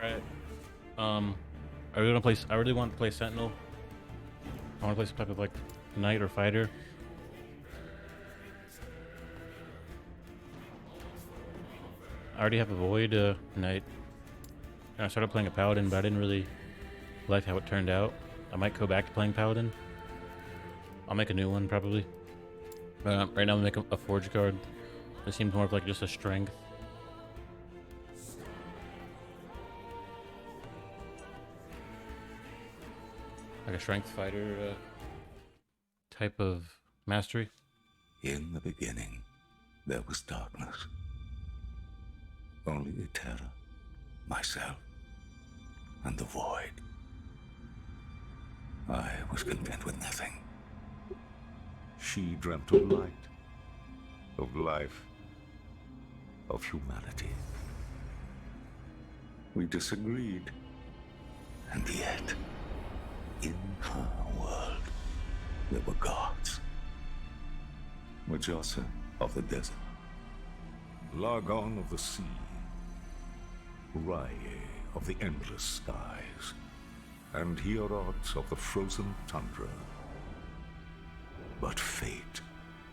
Alright. Um, I really want to play Sentinel. I want to play some type of like knight or fighter. I already have a void knight. And I started playing a paladin, but I didn't really like how it turned out. I might go back to playing paladin. I'll make a new one probably. But right now I'm making a forge guard. It seems more of like just a strength. Like a strength fighter type of mastery. In the beginning, there was darkness. Only the terror, myself, and the void. I was content with nothing. She dreamt of light, of life, of humanity. We disagreed. And yet, in her world, there were gods. Mujasa of the desert, Largon of the sea, Rye of the endless skies, and Hierot of the frozen tundra. But fate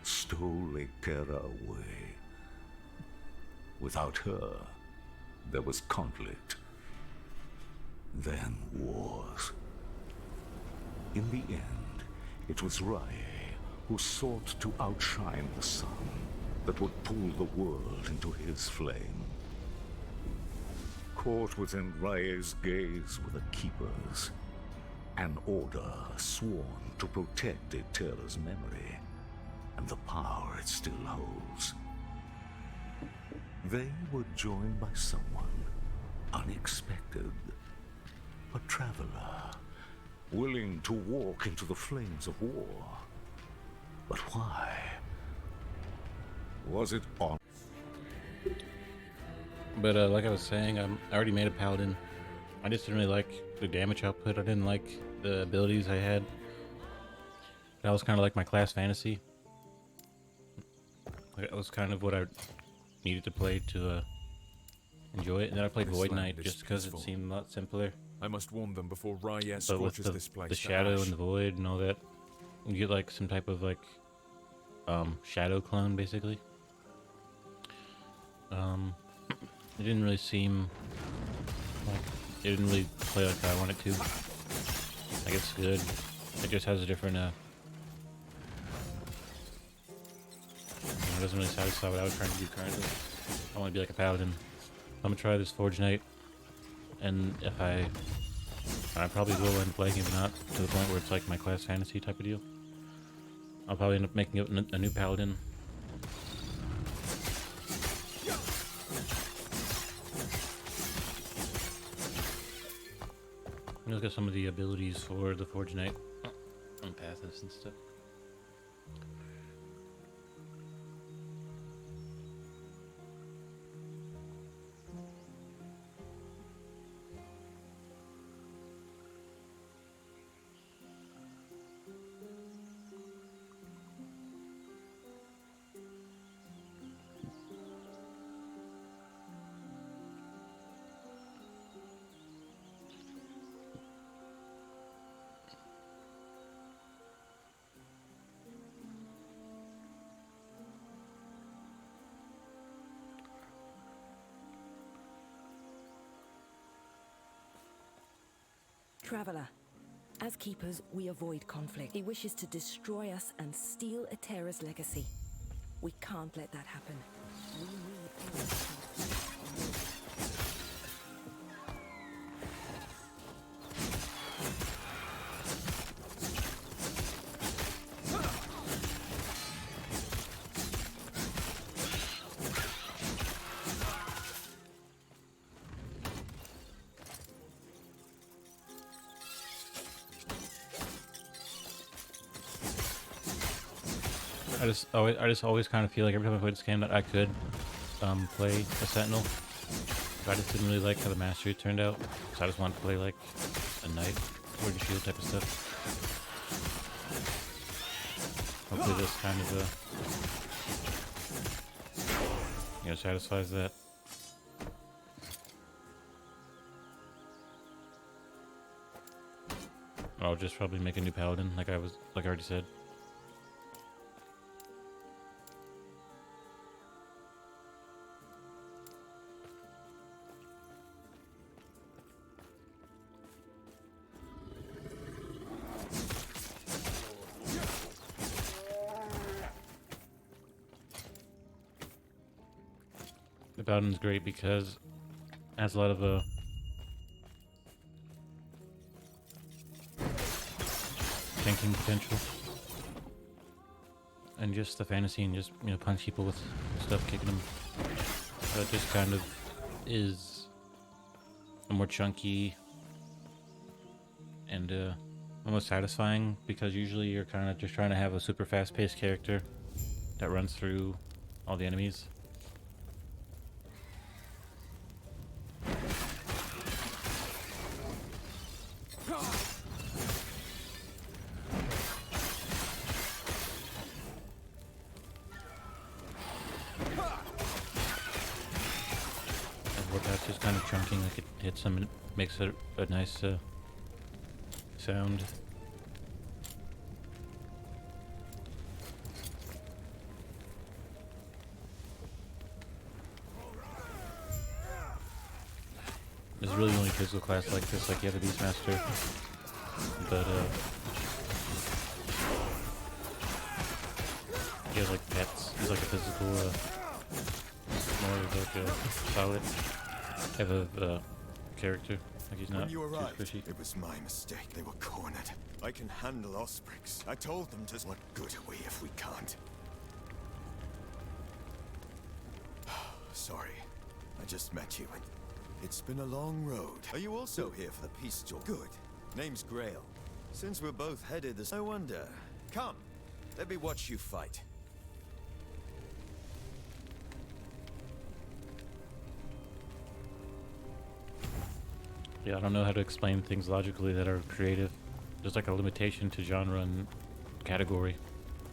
stole Terra away. Without her, there was conflict, then wars. In the end, it was Rye who sought to outshine the sun that would pull the world into his flame. Caught within Rye's gaze were the Keepers, an order sworn to protect Eterra's memory and the power it still holds. They were joined by someone unexpected, a traveler, willing to walk into the flames of war. But why? Was it on? But like I was saying, I already made a paladin. I just didn't really like the damage output. I didn't like the abilities I had. That was kind of like my class fantasy. That was kind of what I needed to play to enjoy it. And then I played Void Knight just because it seemed a lot simpler. I must warn them before Raya But with scorches this place. the shadow and the void and all that, you get like some type of like shadow clone basically. It didn't really seem like it didn't really play like I wanted to. Like it's good. It just has a different it doesn't really satisfy what I was trying to do currently. I want to be like a paladin. I'm gonna try this Forge Knight, and if I probably will end up liking it, but not to the point where it's like my class fantasy type of deal. I'll probably end up making it a new paladin. Let me look at some of the abilities for the Forge Knight and paths and stuff. Traveler. As Keepers, we avoid conflict. He wishes to destroy us and steal Eterra's legacy. We can't let that happen. We need peace. I just always kind of feel like every time I play this game that I could play a Sentinel. But I just didn't really like how the mastery turned out, so I just wanted to play like a knight, sword and shield type of stuff. Hopefully this kind of satisfies that. I'll just probably make a new paladin, like I already said. The paladin's great because it has a lot of tanking potential, and just the fantasy and just punch people with stuff kicking them. So it just kind of is a more chunky and almost satisfying, because usually you're kind of just trying to have a super fast-paced character that runs through all the enemies. That's just kind of chunking, like it hits them and it makes a nice sound. There's really only physical class like this, like you have a Beastmaster, but he has like pets. He's like a physical, more of like a solid type of character. Like he's not When you too arrived, squishy. it was my mistake. They were cornered. I can handle Osprix. I told them to. What good are we if we can't? Sorry, I just met you and it's been a long road. Are you also here for the peace talk? Good. Name's Grail. Since we're both headed this, I wonder. Come, let me watch you fight. Yeah, I don't know how to explain things logically that are creative. There's like a limitation to genre and category.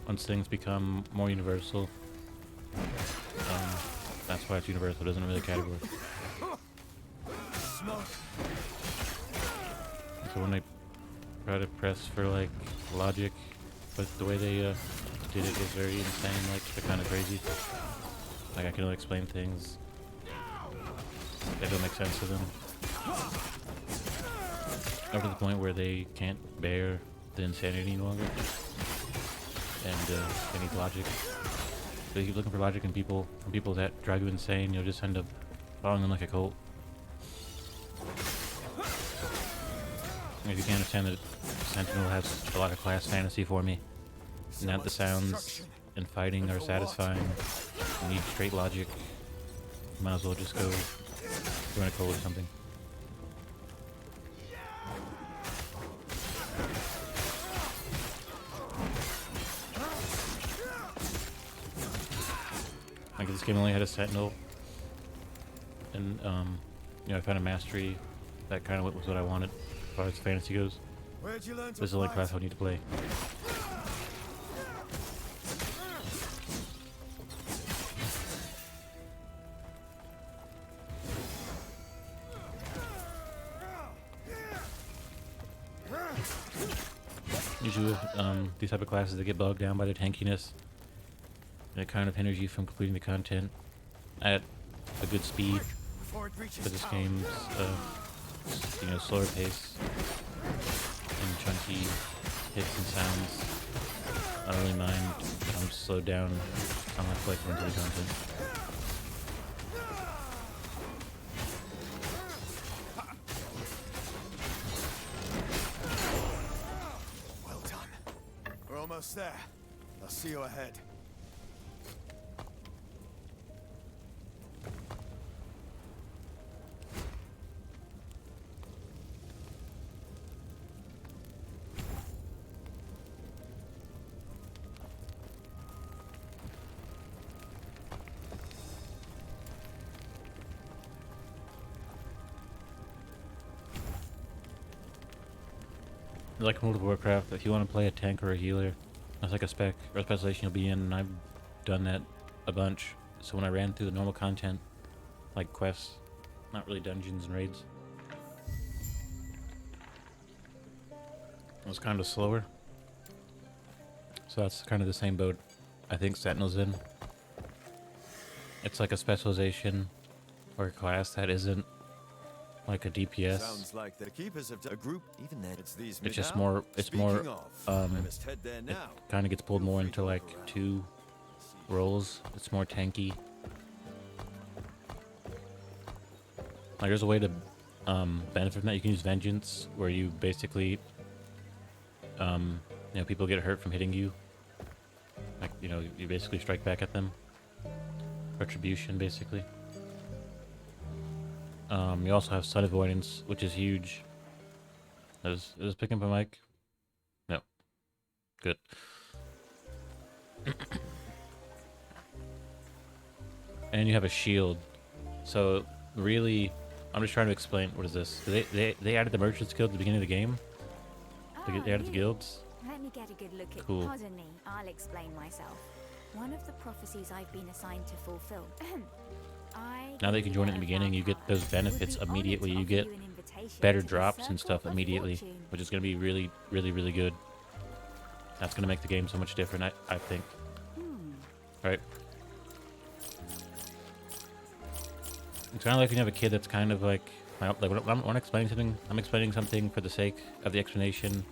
Once things become more universal, that's why it's universal. It isn't really a category. So when they try to press for like logic, but the way they did it was very insane. Like they're kind of crazy. Like I can only explain things that don't make sense to them. Up to the point where they can't bear the insanity any longer, and they need logic. So you keep looking for logic in people, from people that drive you insane. You'll just end up following them like a cult. If you can't understand that Sentinel has a lot of class fantasy for me, and that the sounds and fighting are satisfying, you need straight logic, you might as well just go join a cult or something. Like this game only had a Sentinel, and I found a mastery that kind of was what I wanted as far as fantasy goes. Where'd you learn to This is the only fight? class I need to play. Usually with these type of classes, they get bogged down by their tankiness, and it kind of hinders you from completing the content at a good speed. Before it reaches But this town. game's slower pace and chunky hits and sounds. I don't really mind if I'm slowed down. I don't have to like run through the content. Well done. We're almost there. I'll see you ahead. Like World of Warcraft, if you want to play a tank or a healer, that's like a spec or a specialization you'll be in, and I've done that a bunch. So when I ran through the normal content, like quests, not really dungeons and raids, It was kind of slower. So that's kind of the same boat I think Sentinel's in. It's like a specialization or a class that isn't like a DPS. Sounds like the keepers have a group. Even then, it's these. It's just Midtown. more. It's more. Speaking of, I must head there It now. kind of gets pulled Feel more free into to like look around. 2 roles. It's more tanky. Like there's a way to benefit from that. You can use Vengeance, where you basically, people get hurt from hitting you. Like you basically strike back at them. Retribution, basically. You also have Sun Avoidance, which is huge. Is picking up a mic? No. Good. And you have a shield. So really, I'm just trying to explain. What is this? They added the Merchants Guild at the beginning of the game. They added the guilds. Let me get a good look at. Cool. Pardon me, I'll explain myself. One of the prophecies I've been assigned to fulfill. Now that you can join at the beginning, you get those benefits immediately. You get better drops and stuff immediately, which is going to be really, really, really good. That's going to make the game so much different, I think. Right? It's kind of like when you have a kid that's kind of like when I'm explaining something, I'm explaining something for the sake of the explanation,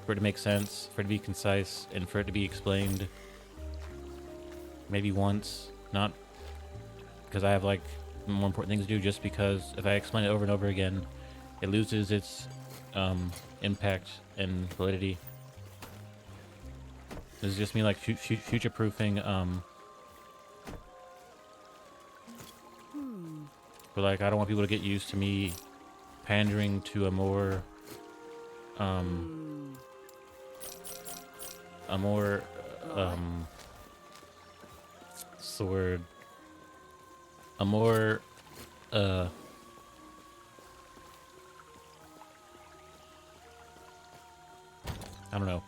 for it to make sense, for it to be concise, and for it to be explained maybe once, not because I have like more important things to do, just because if I explain it over and over again, it loses its impact and validity. This is just me like future-proofing. But like, I don't want people to get used to me pandering to a more what's the word? A more I don't know.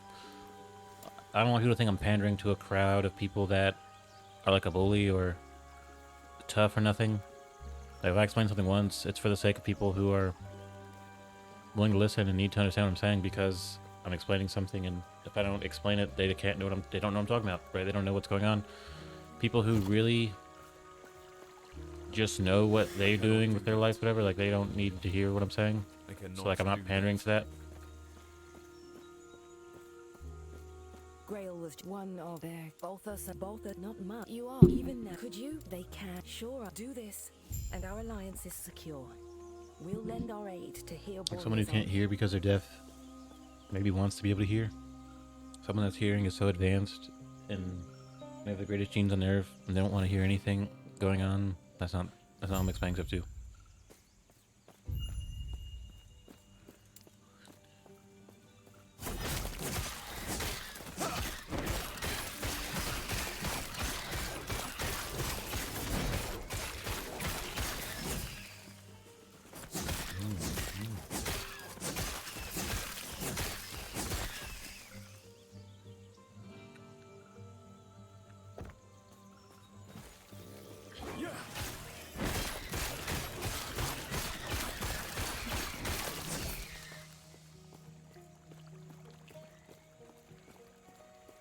I don't want people to think I'm pandering to a crowd of people that are like a bully or tough or nothing. Like if I explain something once, it's for the sake of people who are willing to listen and need to understand what I'm saying, because I'm explaining something, and if I don't explain it, they can't know they don't know what I'm talking about, right? They don't know what's going on. People who really just know what they're doing with their life, whatever, like they don't need to hear what I'm saying. So like I'm not pandering to that. Grail was one of their both us, not much. You are even now. Could you? They can. Sure, do this, and our alliance is secure. We'll lend our aid to heal. Like someone who can't hear because they're deaf, maybe wants to be able to hear. Someone that's hearing is so advanced and they have the greatest genes on earth, and they don't want to hear anything going on. That's not what I'm explaining stuff to.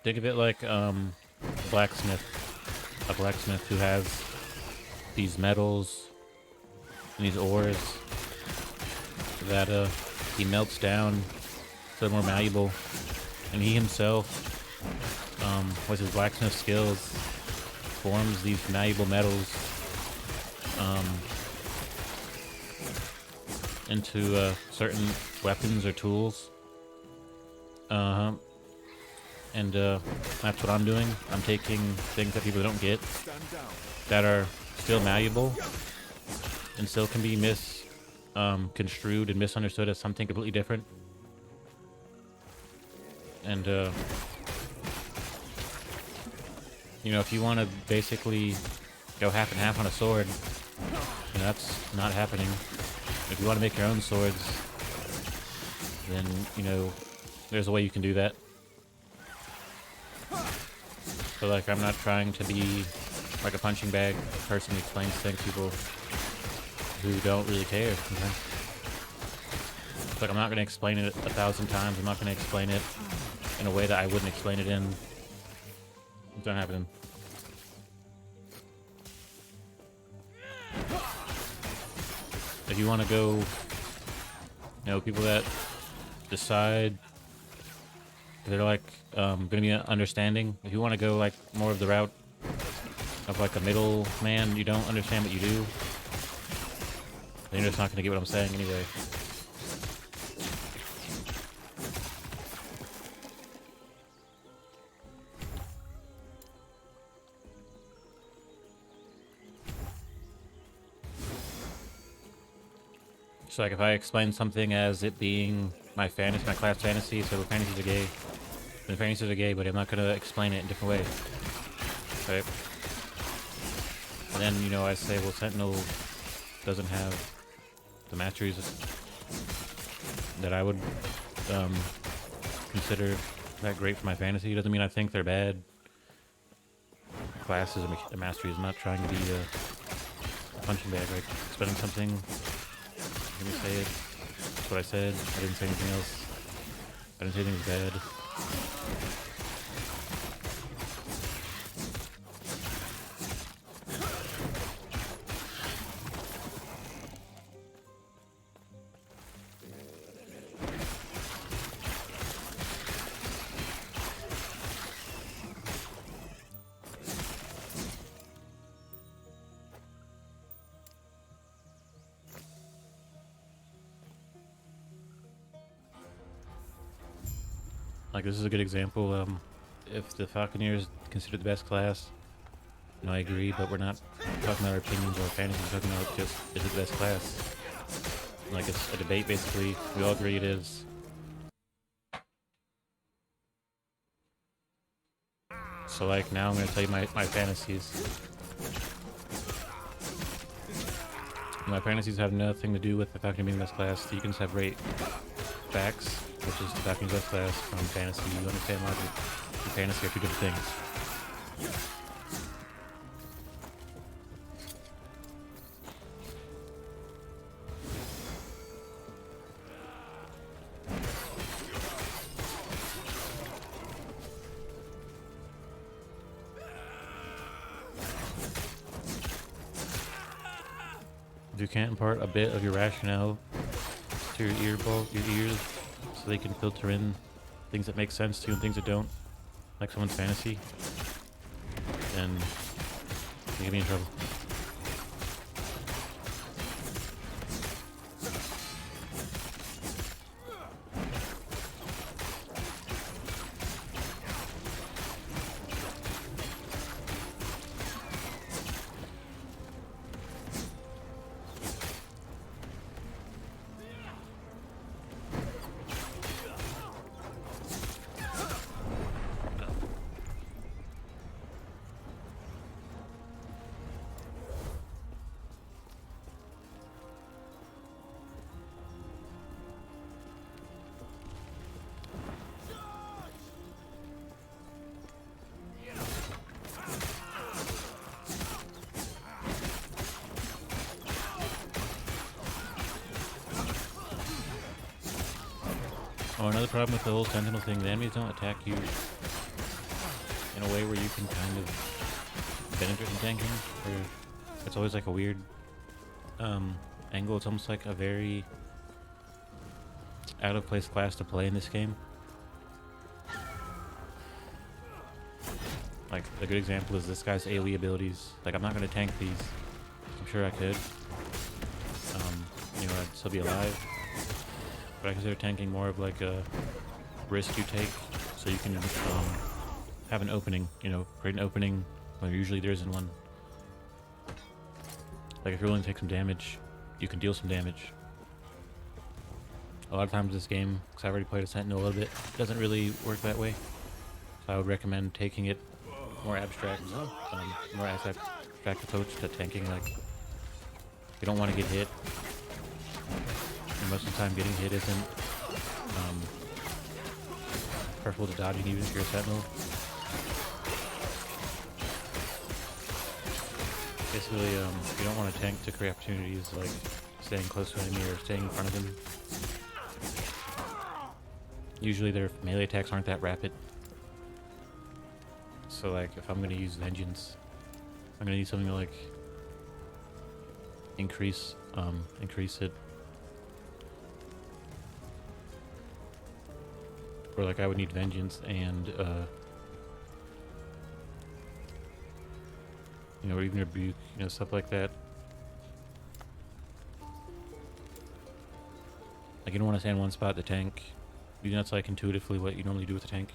Think of it like a blacksmith who has these metals and these ores that he melts down so they're more malleable, and he himself, with his blacksmith skills, forms these malleable metals into certain weapons or tools. And that's what I'm doing. I'm taking things that people don't get, that are still malleable, and still can be misconstrued and misunderstood as something completely different. And if you want to basically go half and half on a sword, that's not happening. If you want to make your own swords, then there's a way you can do that. So like, I'm not trying to be like a punching bag person who explains things to people who don't really care. It's like I'm not gonna explain it 1,000 times. I'm not gonna explain it in a way that I wouldn't explain it in. It's not happening. If you want to go, people that decide they're like gonna be understanding. If you want to go like more of the route of like a middle man, you don't understand what you do, then you're just not gonna get what I'm saying anyway. So like if I explain something as it being my class fantasy, so fantasies are gay, then fantasies are gay, but I'm not gonna explain it in a different way. Right? And then, I say, well, Sentinel doesn't have the masteries that I would consider that great for my fantasy. Doesn't mean I think they're bad classes and masteries. I'm not trying to be a punching bag, like explaining something. Let me say it. That's what I said. I didn't say anything else. I didn't say anything was bad. Like, this is a good example. If the Falconeer is considered the best class, I agree, but we're not talking about our opinions or our fantasies. We're talking about just, is it the best class? Like, it's a debate, basically. We all agree it is. So, like, now I'm going to tell you my fantasies. My fantasies have nothing to do with the Falconeer being the best class. You can separate facts, which is the Falconeer's best class, from fantasy. You understand logic and fantasy are two different things. If you can't impart a bit of your rationale to your ears, so they can filter in things that make sense to you and things that don't, like someone's fantasy, then you get me in trouble. Oh, another problem with the whole Sentinel thing, the enemies don't attack you in a way where you can kind of benefit from tanking, or it's always like a weird angle. It's almost like a very out of place class to play in this game. Like, a good example is this guy's AoE abilities. Like, I'm not going to tank these. I'm sure I could. I'd still be alive. But I consider tanking more of like a risk you take, so you can have an opening, create an opening when usually there isn't one. Like, if you're willing to take some damage, you can deal some damage. A lot of times this game, because I've already played a Sentinel a little bit, it doesn't really work that way. So I would recommend taking it more abstract approach to tanking. Like, you don't want to get hit. And most of the time getting hit isn't preferable to dodging, even if you're a Sentinel. Basically, you don't want to tank to create opportunities, like staying close to an enemy or staying in front of him. Usually their melee attacks aren't that rapid. So like if I'm gonna use Vengeance, I'm gonna need something to like increase it. Or like I would need Vengeance and you know, or even Rebuke, you know, stuff like that. Like you don't want to stay in one spot to tank. You know, that's like intuitively what you normally do with a tank.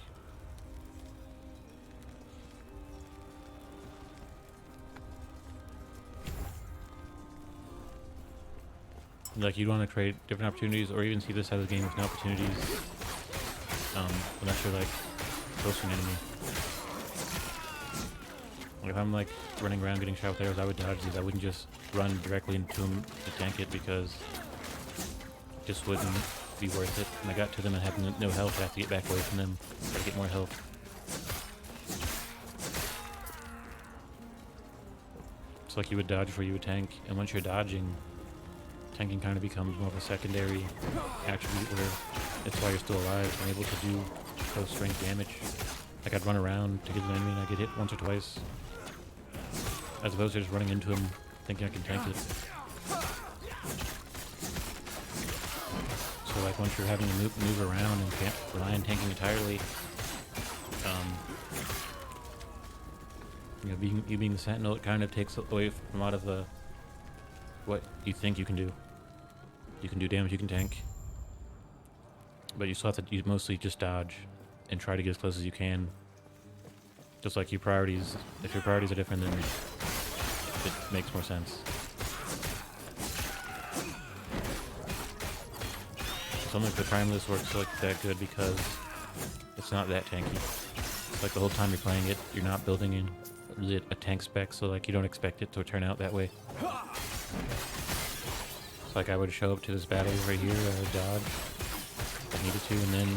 Like you want to create different opportunities, or even see this as a game with no opportunities. Unless you're like close to an enemy. Like if I'm like running around getting shot with arrows, I would dodge these. I wouldn't just run directly into them to tank it because it just wouldn't be worth it. And I got to them and had no health. I have to get back away from them to get more health. It's like you would dodge before you would tank, and once you're dodging, tanking kind of becomes more of a secondary attribute where it's why you're still alive and able to do close strength damage. Like I'd run around to get an enemy and I get hit once or twice, as opposed to just running into him thinking I can tank it. So like once you're having to move around and can't rely on tanking entirely, you know, you being the sentinel, it kind of takes away from a lot of the what you think you can do. You can do damage, you can tank, but you still have to mostly just dodge and try to get as close as you can. Just like your priorities, if your priorities are different, then it makes more sense. Something like the Primalist works like that good because it's not that tanky. It's like the whole time you're playing it, you're not building in really a tank spec, so like you don't expect it to turn out that way. It's like I would show up to this battle right here, I would dodge if I needed to, and then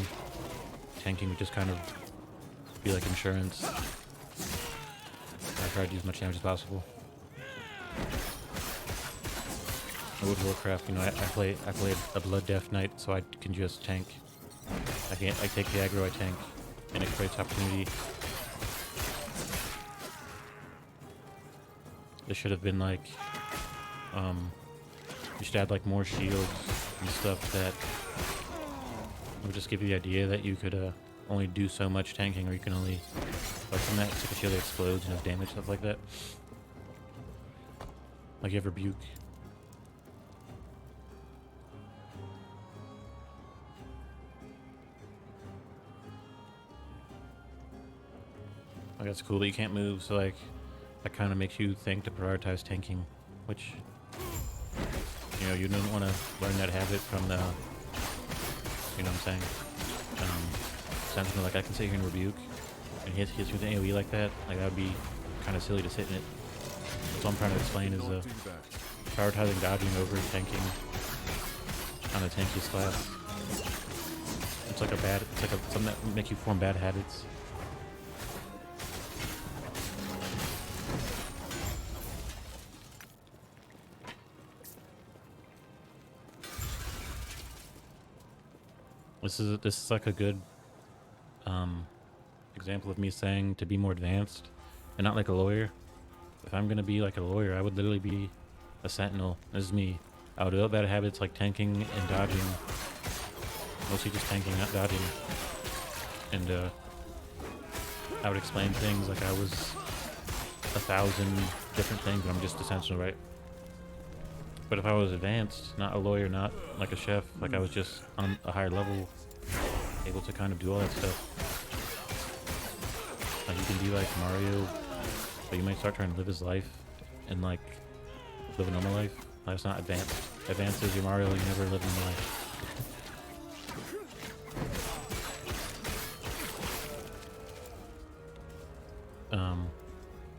tanking would just kind of be like insurance. I try to do as much damage as possible. World of Warcraft, you know, I play a Blood Death Knight, so I can just tank. I take the aggro, I tank, and it creates opportunity. This should have been like, you should add like more shields and stuff that would just give you the idea that you could only do so much tanking, or you can only, like from that, it's like a shield that explodes and has damage, stuff like that. Like you have Rebuke. Like that's cool that you can't move, so like that kind of makes you think to prioritize tanking, which, you know, you don't want to learn that habit from the, you know what I'm saying? Sentinel, like I can sit here and Rebuke and hit you with an AoE like that would be kind of silly to sit in it. That's what I'm trying to explain is prioritizing dodging over tanking on the tankiest class. It's like something that make you form bad habits. This is like a good example of me saying to be more advanced and not like a lawyer. If I'm gonna be like a lawyer, I would literally be a sentinel. This is me. I would develop bad habits like tanking and dodging. Mostly just tanking, not dodging. And I would explain things like I was 1,000 different things, and I'm just a sentinel, right? But if I was advanced, not a lawyer, not like a chef, like I was just on a higher level, able to kind of do all that stuff. Like you can be like Mario, but you might start trying to live his life and like live a normal life. That's not advanced. Advanced is your Mario, you never live a normal life.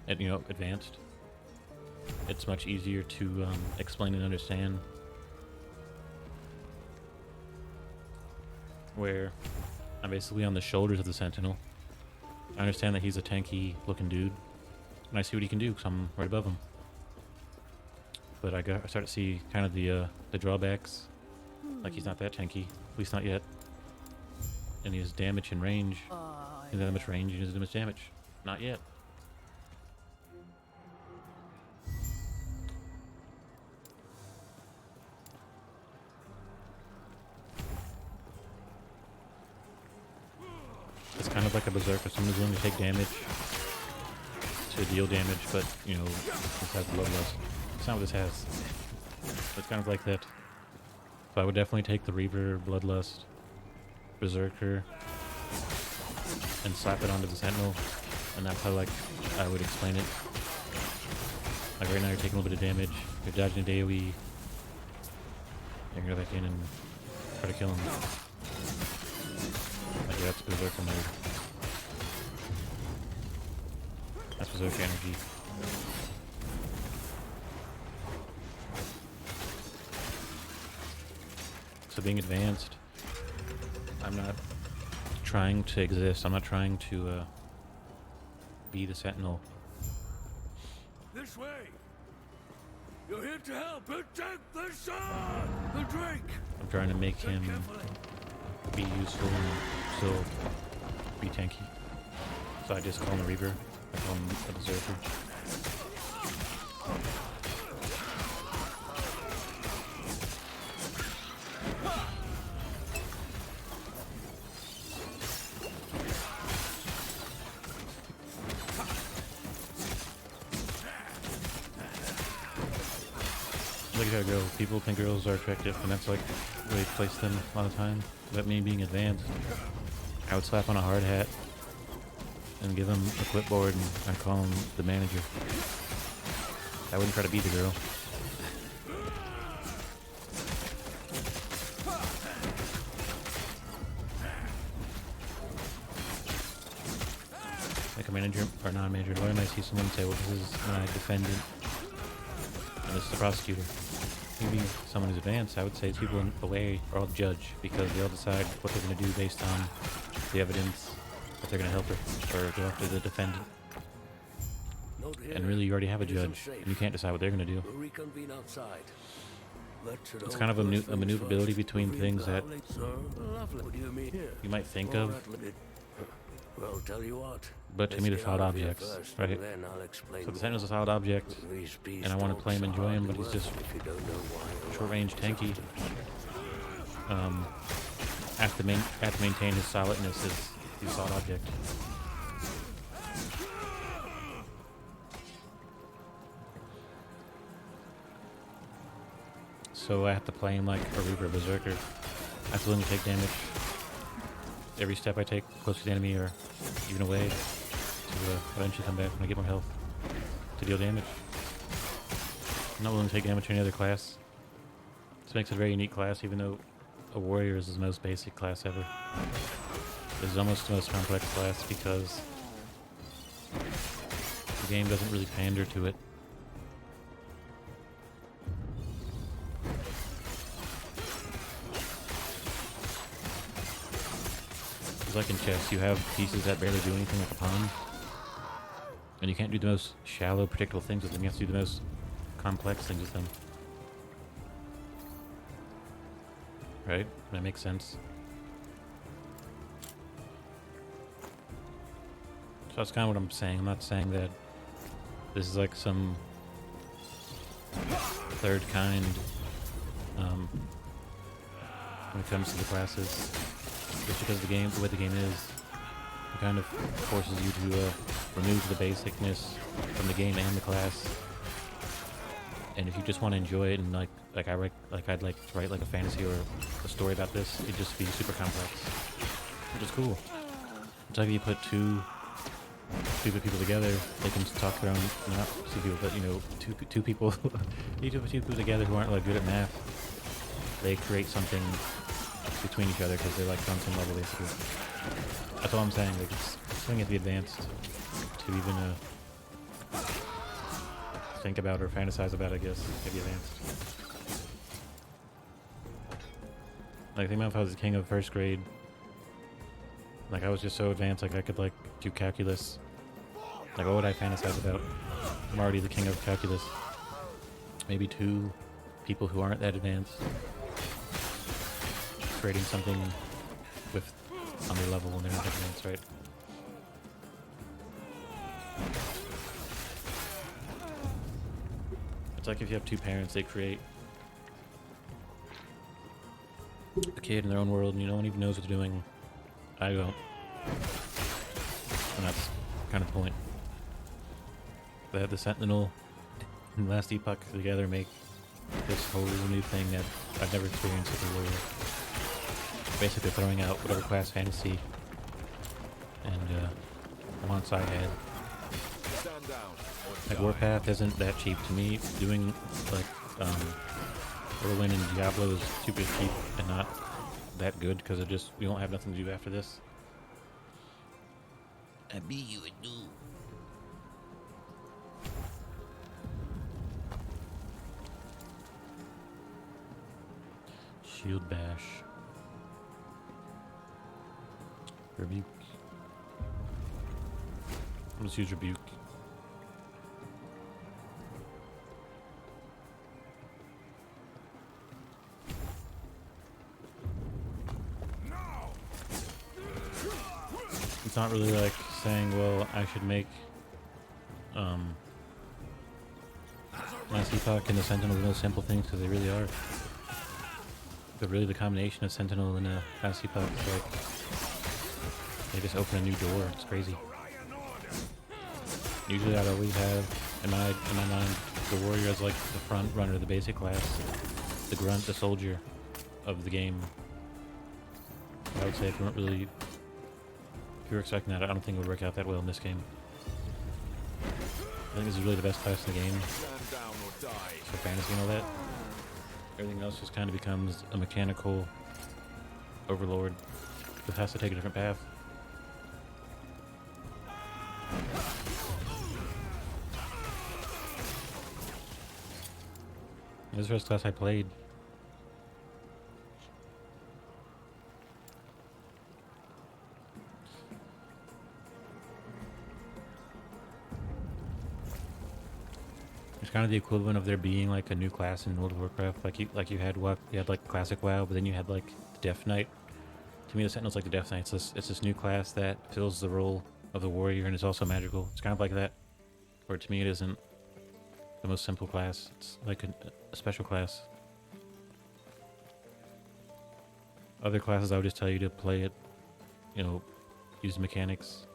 And you know, advanced. It's much easier to explain and understand. Where I'm basically on the shoulders of the Sentinel. I understand that he's a tanky looking dude, and I see what he can do because I'm right above him. But I start to see kind of the drawbacks. Like he's not that tanky, at least not yet. and he has damage and range. He doesn't have that much range, he doesn't have much damage. Not yet. It's kind of like a berserker. Someone who's willing to take damage to deal damage, but, you know, this has bloodlust. That's not what this has. It's kind of like that. So I would definitely take the Reaver, Bloodlust, Berserker, and slap it onto the Sentinel. And that's how, like, I would explain it. Like, right now you're taking a little bit of damage. You're dodging a AoE. You're gonna go back in and try to kill him. Like, that's Berserker mode. That's Berserker energy. So being advanced, I'm not trying to exist. I'm not trying to be the Sentinel. This way! You're here to help protect the sun! The drink! I'm trying to make him be useful and still be tanky. So I just call him a Reaver. I call him a Berserker. Look at that girl. People think girls are attractive, and that's like where they place them a lot of the time. That me being advanced. I would slap on a hard hat and give him a clipboard, and I'd call him the manager. I wouldn't try to beat the girl. Like a manager or non-manager lawyer might see someone and say, well, this is my defendant, and this is the prosecutor. Maybe someone who's advanced, I would say people in the way are all the judge, because they all decide what they're going to do based on the evidence, if they're going to help her or go after the defendant. And really, you already have a judge, and you can't decide what they're going to do. It's kind of a maneuverability between things that you might think of, Well, tell you what. but to me they're solid objects, right? So the Sentinel's a solid object, and I want to play him, enjoy him, but he's just short-range tanky. Have to maintain his solidness as he's a solid object. So I have to play him like a Reaper Berserker. I have to willing to take damage. Every step I take close to the enemy or even away to eventually come back when I get more health to deal damage. I'm not willing to take damage to any other class. This makes it a very unique class, even though a warrior is the most basic class ever. This is almost the most complex class because the game doesn't really pander to it. Like in chess, you have pieces that barely do anything like a pawn, and you can't do the most shallow, predictable things with them. You have to do the most complex things with them. Right? That makes sense. So that's kind of what I'm saying. I'm not saying that this is like some third kind when it comes to the classes. Just because the way the game is, it kind of forces you to remove the basicness from the game and the class. And if you just want to enjoy it, and I'd like to write like a fantasy or a story about this, it'd just be super complex, which is cool. It's like if you put two stupid people together, they can talk their own, not two people, but you know, two people, you put two people together who aren't like good at math, they create something between each other because they're like on some level basically. That's all I'm saying. Like it's something you have to be advanced to even think about or fantasize about. I guess to be advanced. Like think about if I was the king of first grade. Like I was just so advanced. Like I could like do calculus. Like what would I fantasize about? I'm already the king of calculus. Maybe two people who aren't that advanced. Creating something with on their level when they're not advanced, right? It's like if you have two parents, they create a kid in their own world, and no one even knows what they're doing. I don't. And that's kind of the point. They had the Sentinel and Last Epoch together make this whole new thing that I've never experienced with the Warrior. Basically throwing out whatever class fantasy and wants I had. Stand down or Like die. Warpath isn't that cheap to me. Doing like Whirlwind and Diablo is super cheap and not that good because it just we don't have nothing to do after this. I be you a do. Shield bash. Rebuke. Let's use rebuke. It's not really like saying, well, I should make Last Epoch and the Sentinel the most simple things because they really are. But really the combination of Sentinel and Last Epoch is like they just open a new door. It's crazy. Usually I'd always have in my mind the warrior as like the front runner, the basic class, the grunt, the soldier of the game. I would say if you were expecting that, I don't think it would work out that well in this game. I think this is really the best class in the game Stand down or die. for fantasy and all that. Everything else just kind of becomes a mechanical overlord that has to take a different path. This is the first class I played. It's kind of the equivalent of there being like a new class in World of Warcraft, like you had like classic WoW, but then you had like the Death Knight. To me, the Sentinel's like the Death Knight. It's this new class that fills the role of the warrior and is also magical. It's kind of like that. Or to me, it isn't the most simple class. It's like a special class. Other classes, I would just tell you to play it, use the mechanics.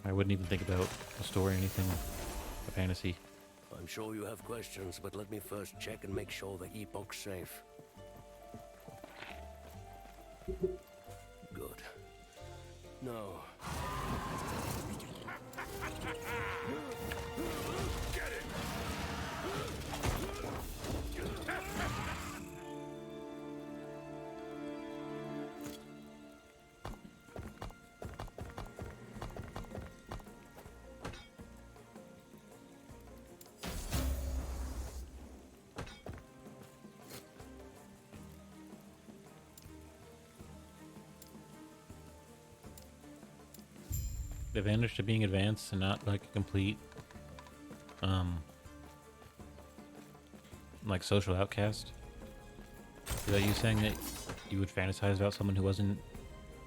I wouldn't even think about a story or anything of fantasy. I'm sure you have questions, but let me first check and make sure the Epoch's safe. Good. No. The advantage to being advanced and not like a complete like social outcast. Is that you saying that you would fantasize about someone who wasn't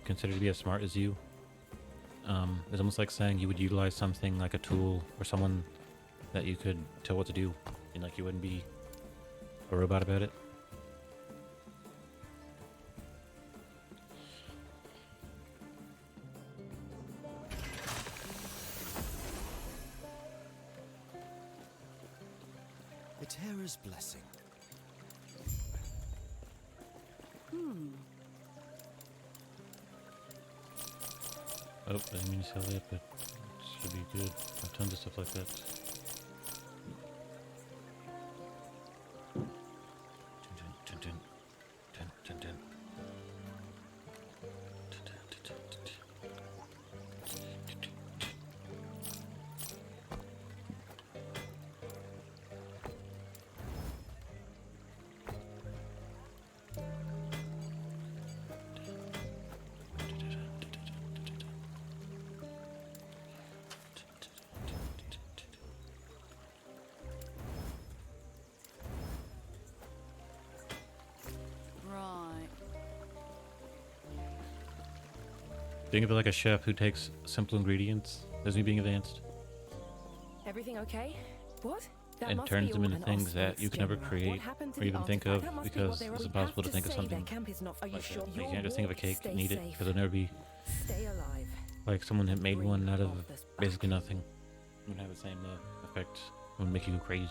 considered to be as smart as you? It's almost like saying you would utilize something like a tool or someone that you could tell what to do, and like you wouldn't be a robot about it. A terror's blessing. Oh, I didn't mean to sell that, but it should be good. I have tons of stuff like that. Dun, dun, dun, dun, dun, dun. Dun, dun, dun, dun, dun, dun. Think of it like a chef who takes simple ingredients, as me being advanced, Everything okay? What? and must turns be them all into an things that you can never General. create What happened to or the even think artifact? of, That must be what because they were- it's You impossible to have think of say their something camp is not. Are you like sure? that. You Your can't just think of a walk, cake stay and eat it, safe. because it'll never be Stay alive. like someone had made Bring one out of Arthur's back. basically nothing. It would have the same effect. It would make you go crazy.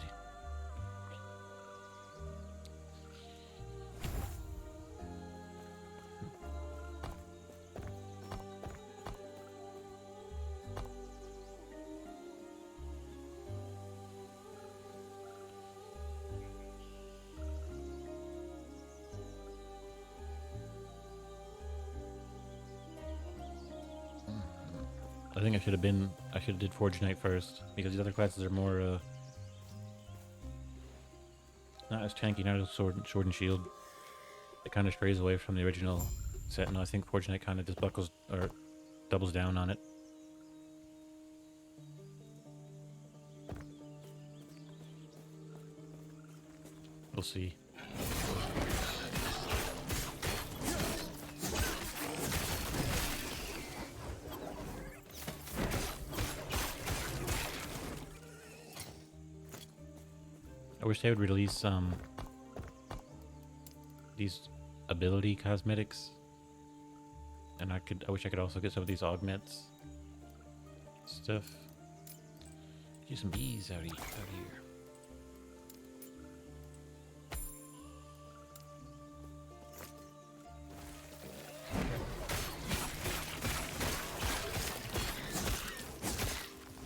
I think I should have did Forge Knight first, because the other classes are more, not as tanky, not as sword and shield. It kind of strays away from the original set, and I think Forge Knight kind of just buckles, or doubles down on it. We'll see. I wish they would release these ability cosmetics, and I wish I could also get some of these augments stuff. Get some bees out here.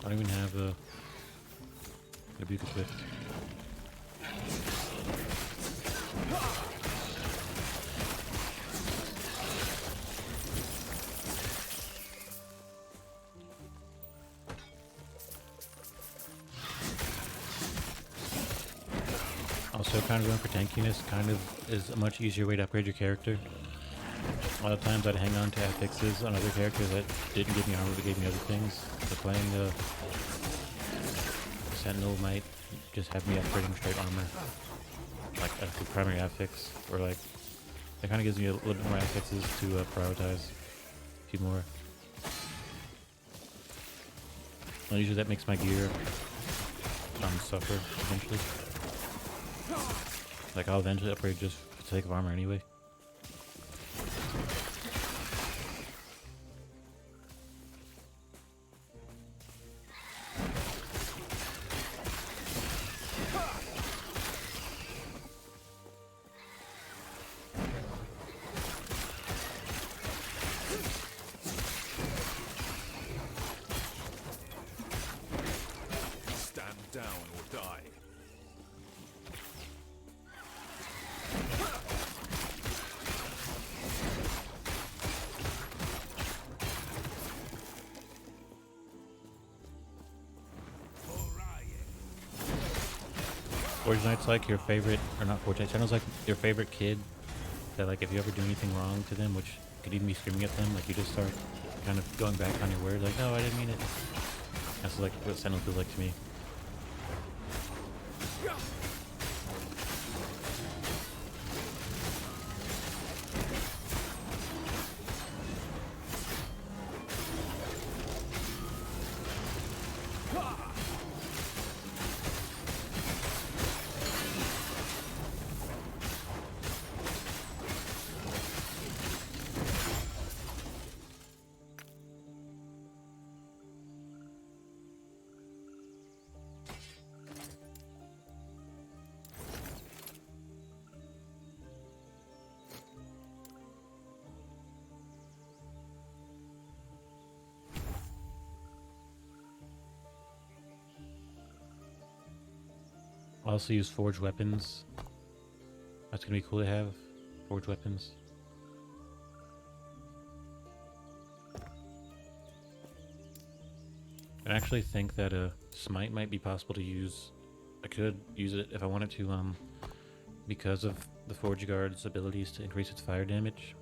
I don't even have a Rebuke equipped. Also, kind of going for tankiness kind of is a much easier way to upgrade your character. A lot of times I'd hang on to affixes on other characters that didn't give me armor but gave me other things. So playing the Sentinel might just have me upgrading straight armor, like a primary affix, or like it kind of gives me a little bit more affixes to prioritize a few more. And usually that makes my gear suffer eventually. Like I'll eventually upgrade just for the sake of armor anyway. Stand down or die. Forge Knight's like your favorite, or not Forge Knight, Channel's like your favorite kid that, like, if you ever do anything wrong to them, which could even be screaming at them, like you just start kind of going back on your word, like, no, I didn't mean it. That's like what Sentinel feels like to me. I also use forged weapons. That's gonna be cool to have. Forged weapons. I actually think that a smite might be possible to use. I could use it if I wanted to, because of the Forge Guard's abilities to increase its fire damage.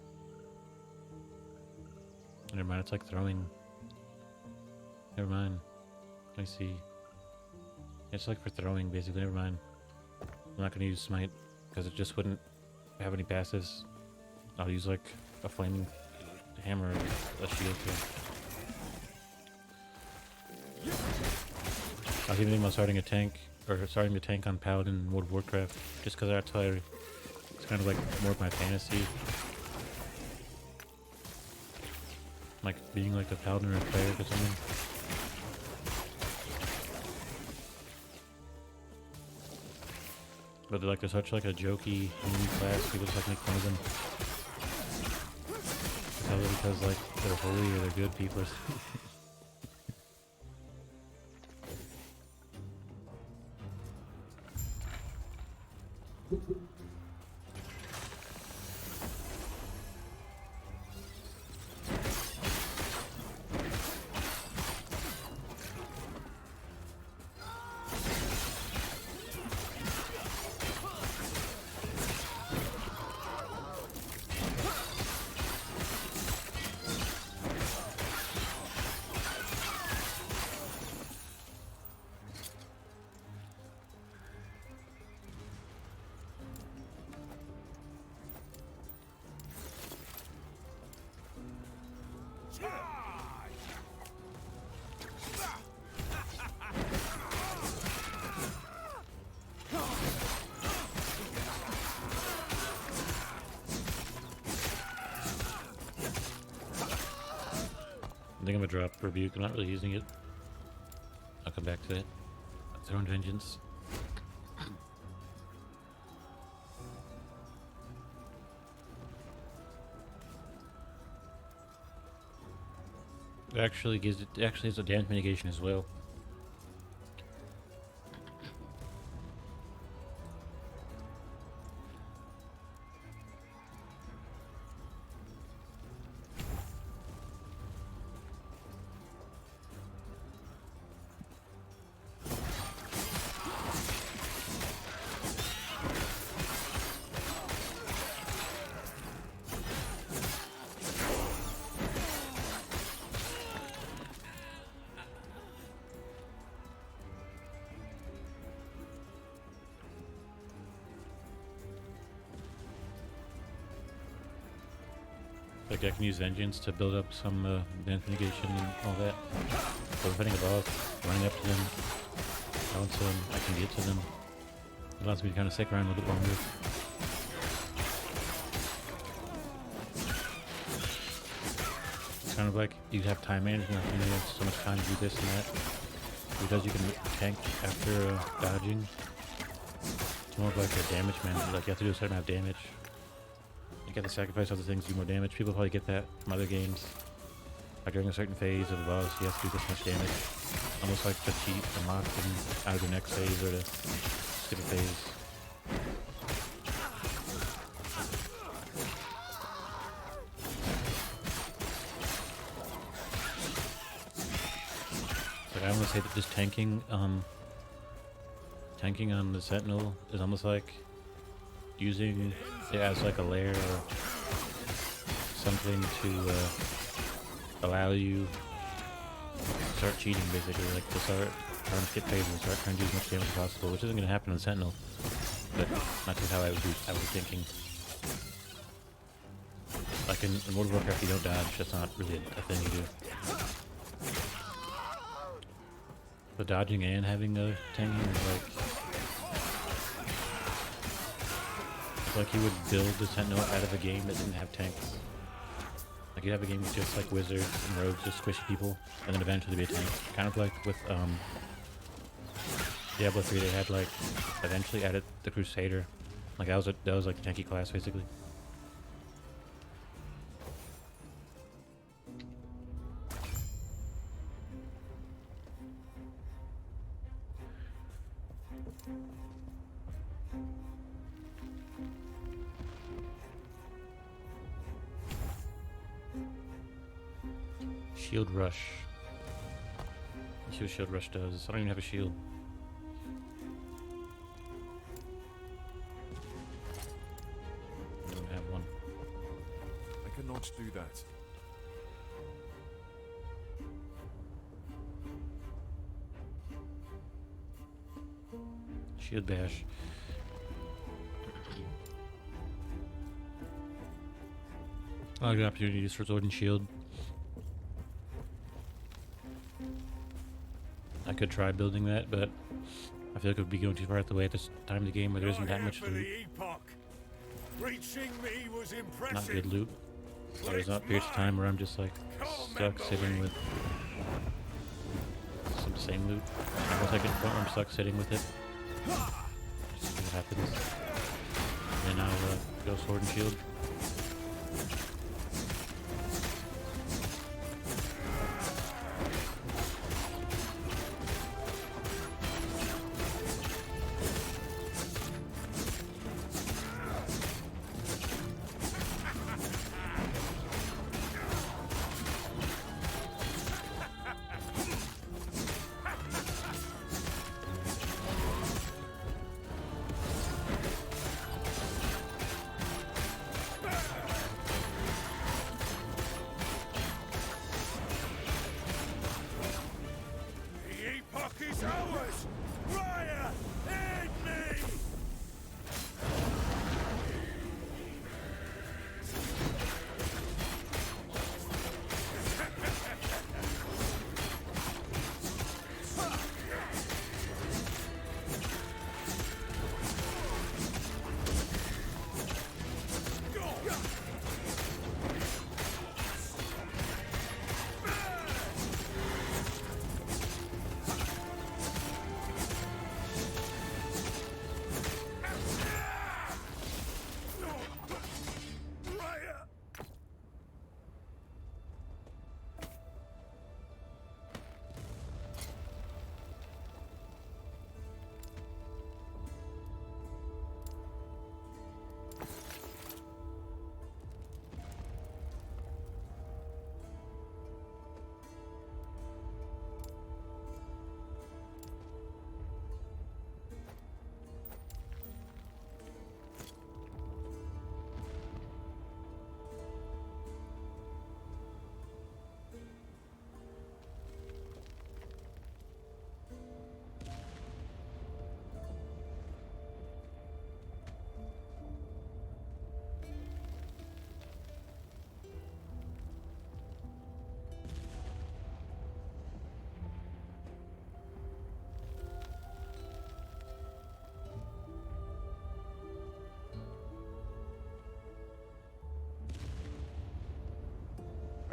Never mind, it's like throwing. Never mind. Let me see. It's like for throwing, basically. Never mind. I'm not gonna use smite because it just wouldn't have any passives. I'll use like a flaming hammer or a shield too. I was even thinking about starting a tank, or starting a tank on Paladin in World of Warcraft, just because artillery. It's kind of like more of my fantasy. Like being like a Paladin or a cleric or something. But they're such like a jokey meme class, people just like make fun of them. Probably because like they're holy or they're good people or something. I think I'm gonna drop Rebuke. I'm not really using it. I'll come back to it. Throne Vengeance. It actually has a damage mitigation as well. Like I can use Vengeance to build up some damage mitigation and all that. So if I'm fighting a boss, running up to them, bounce them, I can get to them. It allows me to kind of stick around a little bit longer. It's kind of like you have time management, you know, you have so much time to do this and that. Because you can tank after dodging. It's more of like a damage management, like you have to do a certain amount of damage. You have to sacrifice other things to do more damage. People probably get that from other games. Like during a certain phase of the boss, you have to do this much damage. Almost like to cheat and lock them out of the next phase or to skip a phase. Like I want to say that just tanking on the Sentinel is almost like using it as like a lair or something to allow you to start cheating, basically, like to start trying to skip phases and start trying to do as much damage as possible, which isn't going to happen on Sentinel, but not just how I was thinking. Like in World of Warcraft, you don't dodge, that's not really a thing you do. But dodging and having a tanking is like you would build the Sentinel out of a game that didn't have tanks. Like you'd have a game with just like wizards and rogues, just squishy people, and then eventually be a tank. Kind of like with Diablo 3, they had like eventually added the Crusader. Like that was like the tanky class basically. Shield Rush. Let's see what Shield Rush does. I don't even have a shield. I don't have one. I cannot do that. Shield Bash. A lot of good opportunities for sword and shield. I could try building that, but I feel like it would be going too far out the way at this time of the game where there isn't that much for loot. the Epoch. Reaching me was impressive. Not good loot. There's not periods of time where I'm just like stuck sitting with some same loot. I guess I get to the point where I'm stuck sitting with it. Just see what happens. And I'll go sword and shield. The Epoch is ours! Raya, aid me! Raya!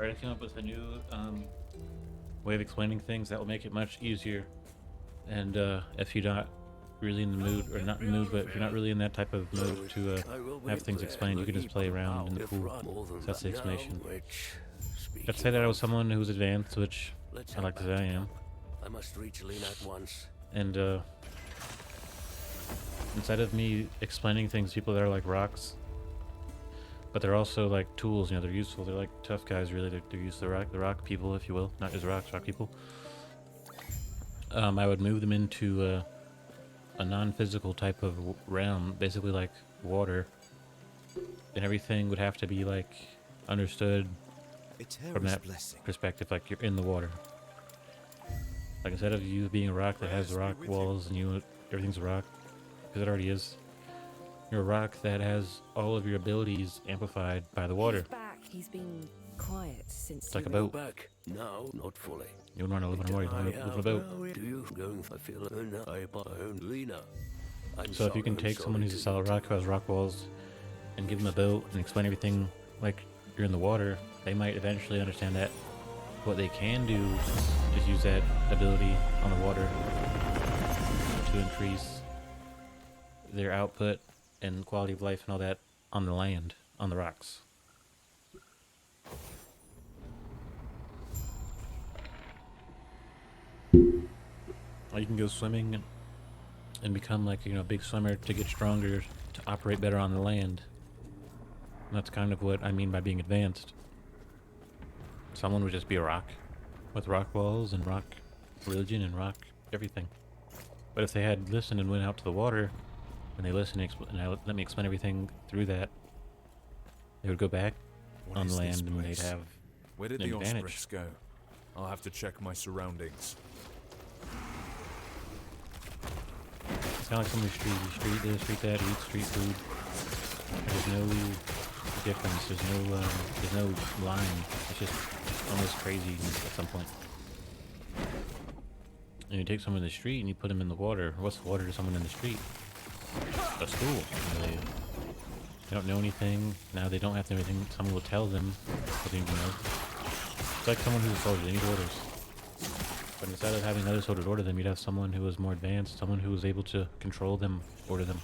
Alright, I came up with a new way of explaining things that will make it much easier. And if you're not really in the mood, or not in the mood, but if you're not really in that type of mood to have things explained, you can just play around in the pool. So that's the explanation. Let's say that I was someone who was advanced, which I like to say I am. I must reach Lena at once. And instead of me explaining things to people that are like rocks, but they're also like tools, you know, they're useful. They're like tough guys, really. They're used to the rock people, if you will, not just rocks, rock people. I would move them into a non-physical type of realm, basically like water, and everything would have to be like understood from that perspective, like you're in the water. Like instead of you being a rock that has rock walls and everything's a rock, because it already is. You're a rock that has all of your abilities amplified by the water. He's back. He's been quiet since. It's like a you boat. Back? No, not fully. You wouldn't want to live on a water, you live on a boat. Do you going for feel Lena? So if you can take someone who's a solid rock who has rock walls and give them a boat and explain everything like you're in the water, they might eventually understand that what they can do is use that ability on the water to increase their output and quality of life and all that on the land, on the rocks. Or you can go swimming and become like, you know, a big swimmer to get stronger, to operate better on the land. And that's kind of what I mean by being advanced. Someone would just be a rock with rock walls and rock religion and rock everything. But if they had listened and went out to the water, and they listened and let me explain everything through that, they would go back on the land and they'd have Where did an the advantage. Ospreys go? I'll have to check my surroundings. It's kind of like somebody's street. You street this, street that, you eat street food. There's no difference. There's no line. It's just almost crazy at some point. And you take someone in the street and you put them in the water. What's the water to someone in the street? A school. You know, they don't know anything. Now they don't have to know anything. Someone will tell them what they need to know. It's like someone who's a soldier. They need orders. But instead of having others soldiers order them, you'd have someone who was more advanced, someone who was able to control them, order them.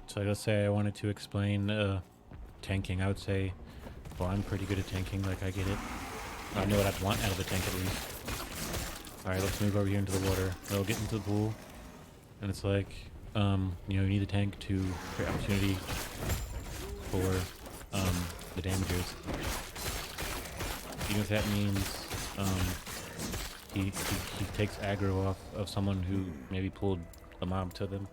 So let's say I wanted to explain tanking. I would say, well, I'm pretty good at tanking, like I get it. I know what I'd want out of the tank at least. Alright, let's move over here into the water. We'll get into the pool. And it's like, you know, you need the tank to create opportunity for the damagers. Even if that means he takes aggro off of someone who maybe pulled a mob to them.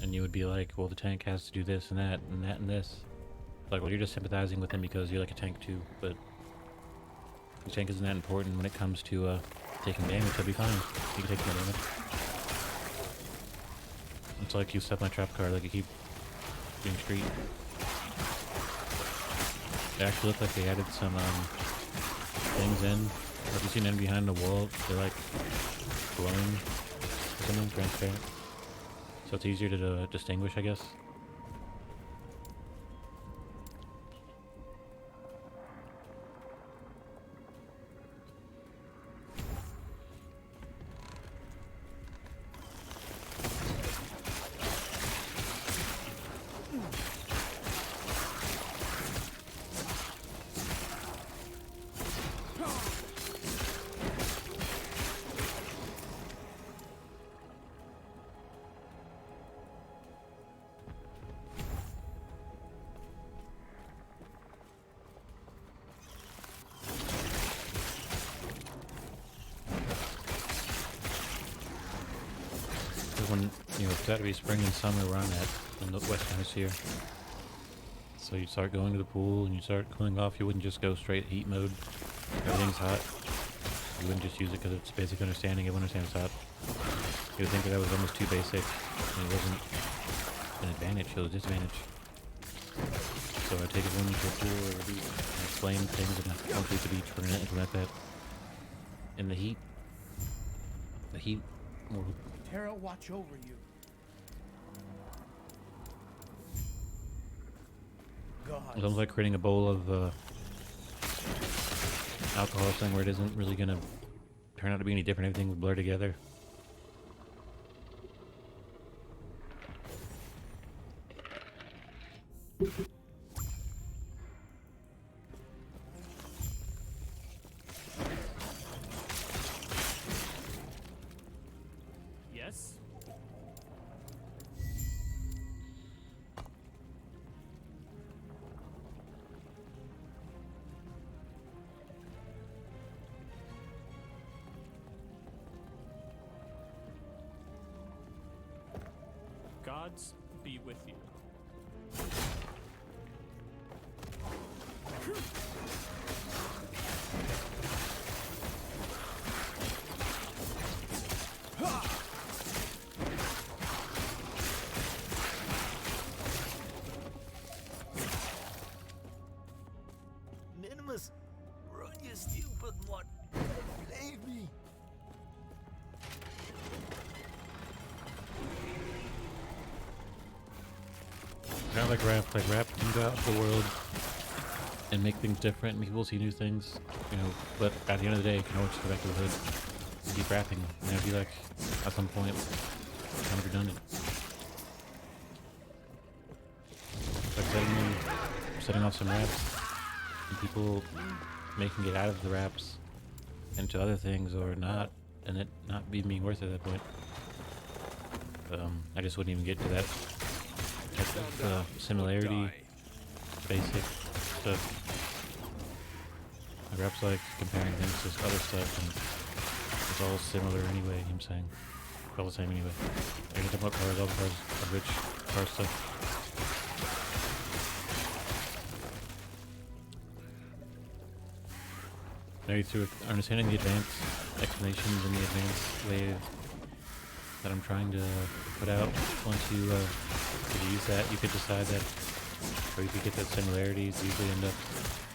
And you would be like, well, the tank has to do this and that and that and this. Like, well, you're just sympathizing with him because you're like a tank too, but the tank isn't that important when it comes to taking damage. He'll be fine. He can take no damage. It's like you step on a trap card, like you keep being street. It actually looked like they added some things in. Like you see an enemy behind the wall, they're like glowing or something, transparent. So it's easier to distinguish, I guess. When, you know, it's got to be spring and summer where I'm at in the western hemisphere. So you start going to the pool and you start cooling off. You wouldn't just go straight heat mode. Everything's hot. You wouldn't just use it because it's basic understanding. Everyone understands it's hot. You would think that was almost too basic. And it wasn't an advantage, it was a disadvantage. So I take everyone to a pool or a beach and explain things and complete the beach. We're going to implement that in the heat. The heat world. Terra, watch over you. God. It's almost like creating a bowl of alcohol or something where it isn't really gonna turn out to be any different. Everything will blur together. Yes? Gods be with you. Minimus, run, you stupid one. Leave me. Kind of like rap. Like rap can go out into the world and make things different, make people see new things, you know. But at the end of the day, you can always go back to the hood and keep rapping. And it'll be like, at some point, kind of redundant. Like setting off some raps, and people making it out of the raps into other things or not, and it not being worth it at that point. I just wouldn't even get to that type of similarity, basic stuff. The raps like comparing things to other stuff, and it's all similar anyway, you know what I'm saying? It's all the same anyway. I can talk about cars, all the cars are rich car stuff. Maybe through understanding the advanced explanations and the advanced way that I'm trying to put out, once you use that, you could decide that, or you could get that similarities usually end up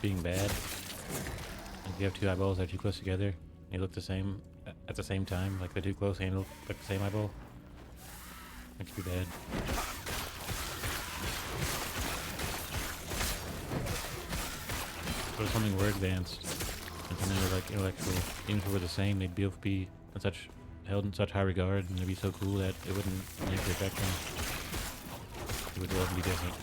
being bad. If you have two eyeballs that are too close together, and they look the same at the same time, like they're too close and they look like the same eyeball, that could be bad. So if something were advanced, and something were like intellectual, even if it were the same, they'd both be in such held in such high regard, and it'd be so cool that it wouldn't negatively affect them. It would both be different.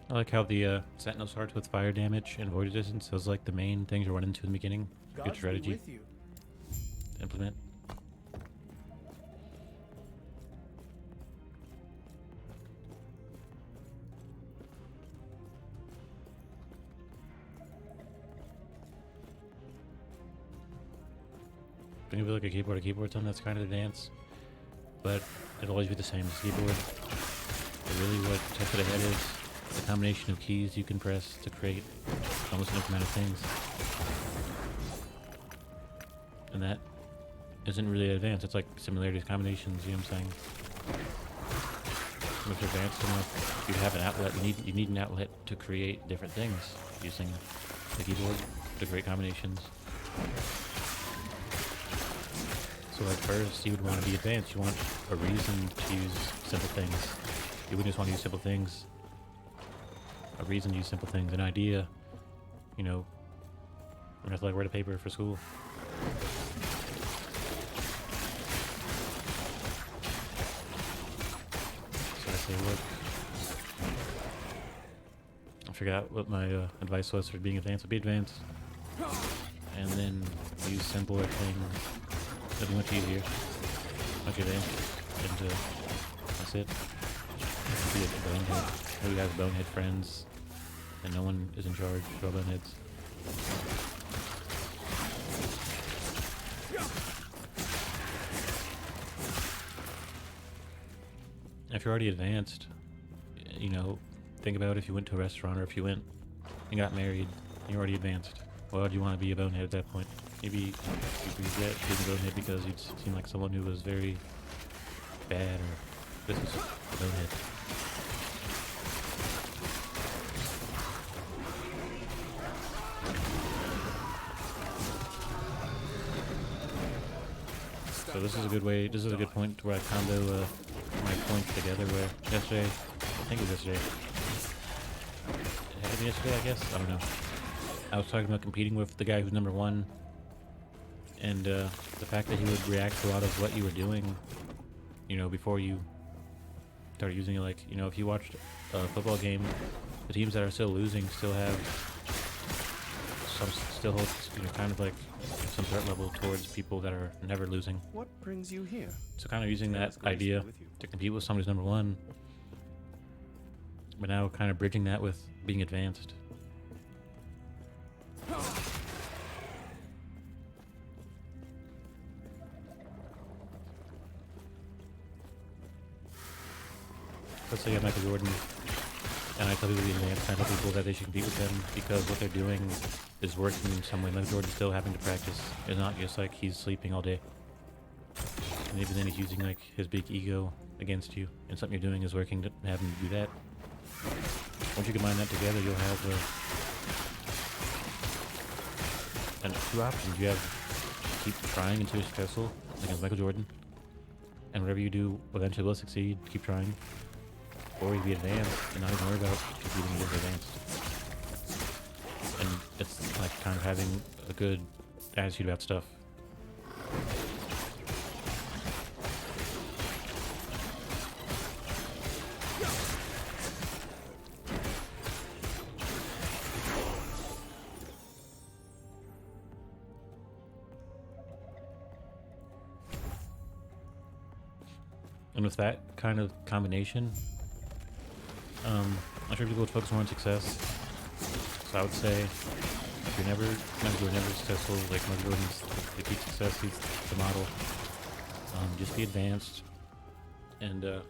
I like how the Sentinel starts with fire damage and void resistance. Those are like the main things you run into in the beginning. Good strategy to implement. Think of it like a keyboard. A keyboard's on, that's kind of the dance, but it'll always be the same as keyboard. But really what Touch of the Head is, the combination of keys you can press to create almost an amount of things. And that isn't really advanced, it's like similarities, combinations, you know what I'm saying? If you're advanced enough, you have an outlet, you need an outlet to create different things using the keyboard to create combinations. So like first, you would want to be advanced, you want a reason to use simple things. You wouldn't just want to use simple things. A reason to use simple things, an idea, you know, I'm gonna have to like write a paper for school. So I say, look, I forgot what my advice was for being advanced. Be advanced, and then use simpler things. That'd be much easier. Okay, then, and that's it. Be a bonehead. We have bonehead friends, and no one is in charge of all boneheads. If you're already advanced, you know, think about if you went to a restaurant or if you went and got married, and you're already advanced. Why would you want to be a bonehead at that point? Maybe you regret being a bonehead because you'd seem like someone who was very bad, or this is a bonehead. So this is a good way, this is a good point where I combo my points together, where yesterday, I think it was yesterday, it had to be yesterday, I guess, I don't know. I was talking about competing with the guy who's number one, and the fact that he would react to a lot of what you were doing, you know, before you started using it. Like, you know, if you watched a football game, the teams that are still losing still have some, still hold, you know, kind of like some threat level towards people that are never losing. What brings you here? So kind of using that idea to compete with somebody's number one, but now kind of bridging that with being advanced. Let's say I'm Michael Jordan, and I tell people the advanced, I tell people that they should compete with them because what they're doing is working in some way. Michael Jordan's still having to practice. It's not just like he's sleeping all day. And even then he's using like his big ego against you, and something you're doing is working to have him do that. Once you combine that together, you'll have and two options. You have keep trying until you're successful, against Michael Jordan, and whatever you do eventually will succeed. Keep trying. Or you be advanced and not even worry about competing against advanced. And it's like kind of having a good attitude about stuff. And with that kind of combination, I'm sure people would focus more on success. So I would say, if you're never successful, like Michael Jordan's the key to success, he's the model. Just be advanced and learn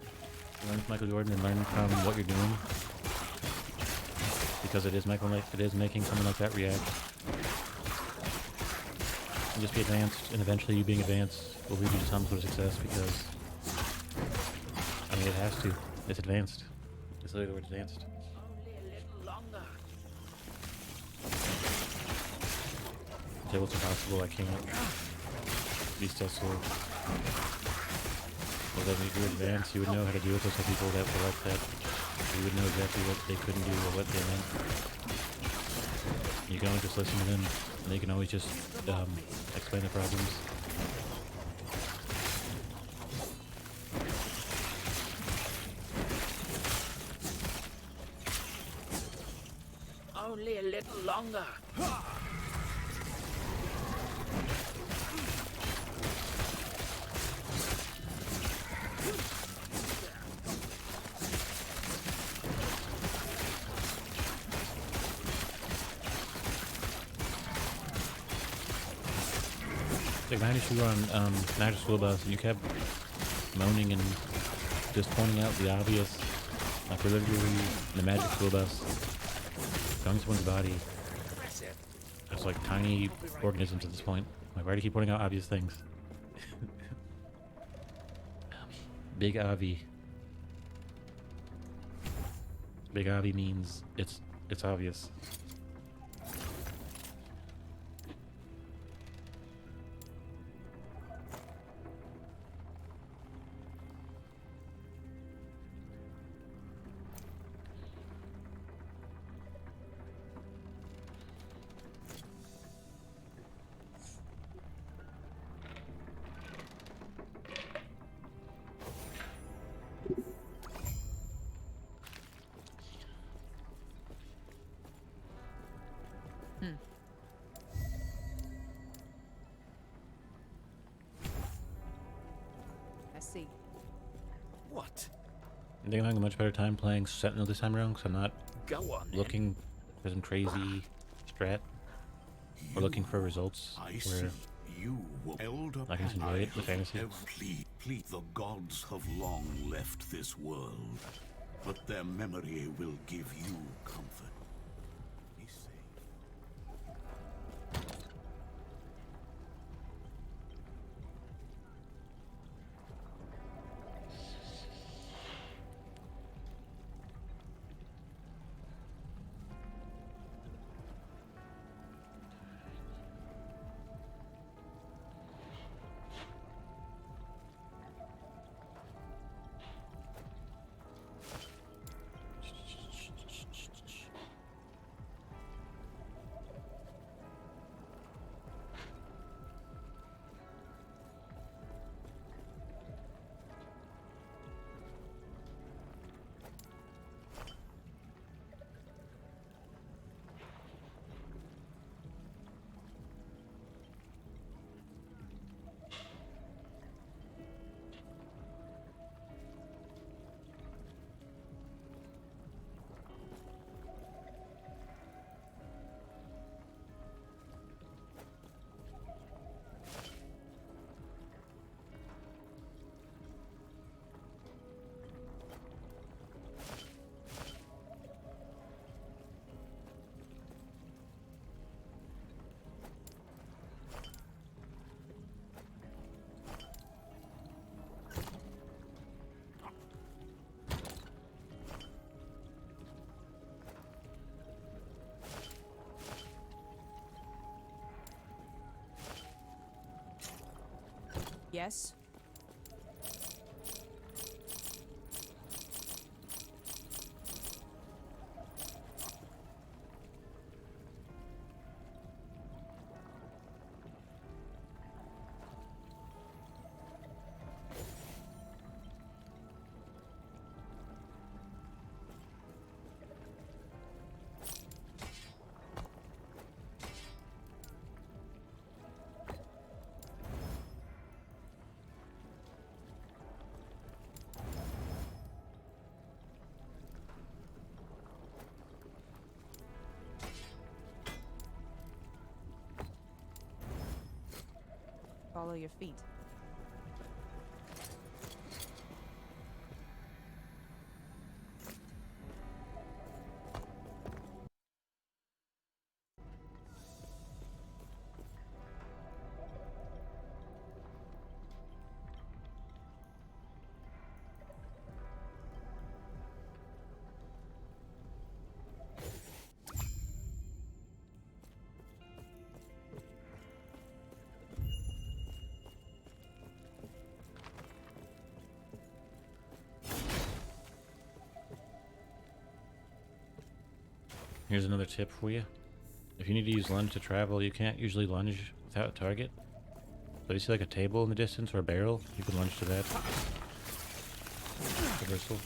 from Michael Jordan and learn from what you're doing, because it is making someone like that react. And just be advanced, and eventually you being advanced will lead you to some sort of success, because I mean, it has to. It's advanced. It's literally the word advanced. Only a little longer. Say what's impossible, I can't. These tests will. Well, then if you're advanced, you would know how to deal with those type of people that were like that. You would know exactly what they couldn't do or what they meant. You can always just listen to them, and they can always just explain the problems. Only a little longer. Like, I noticed you were on Niger School Bus, and you kept moaning and just pointing out the obvious. Like, we're literally in the Magic School Bus, going someone's body. It's like tiny organisms at this point. Like, why do you keep pointing out obvious things? Big Avi. Big Avi means it's obvious. I see. What? I think I'm having a much better time playing Sentinel this time around, because I'm not Go on. looking for some crazy strat or looking for results where You were elder. I can just enjoy it, the fantasy. Please, the gods have long left this world, but their memory will give you comfort. Be safe. Yes? Follow your feet. Here's another tip for you. If you need to use lunge to travel, you can't usually lunge without a target. So if you see like a table in the distance or a barrel, you can lunge to that. Reversal.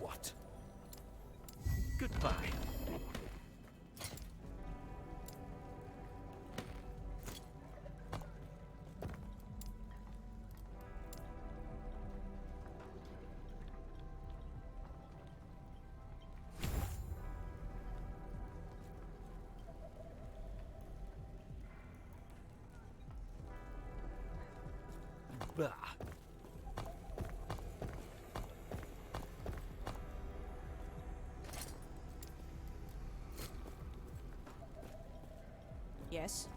What? Goodbye. Bah. Yes?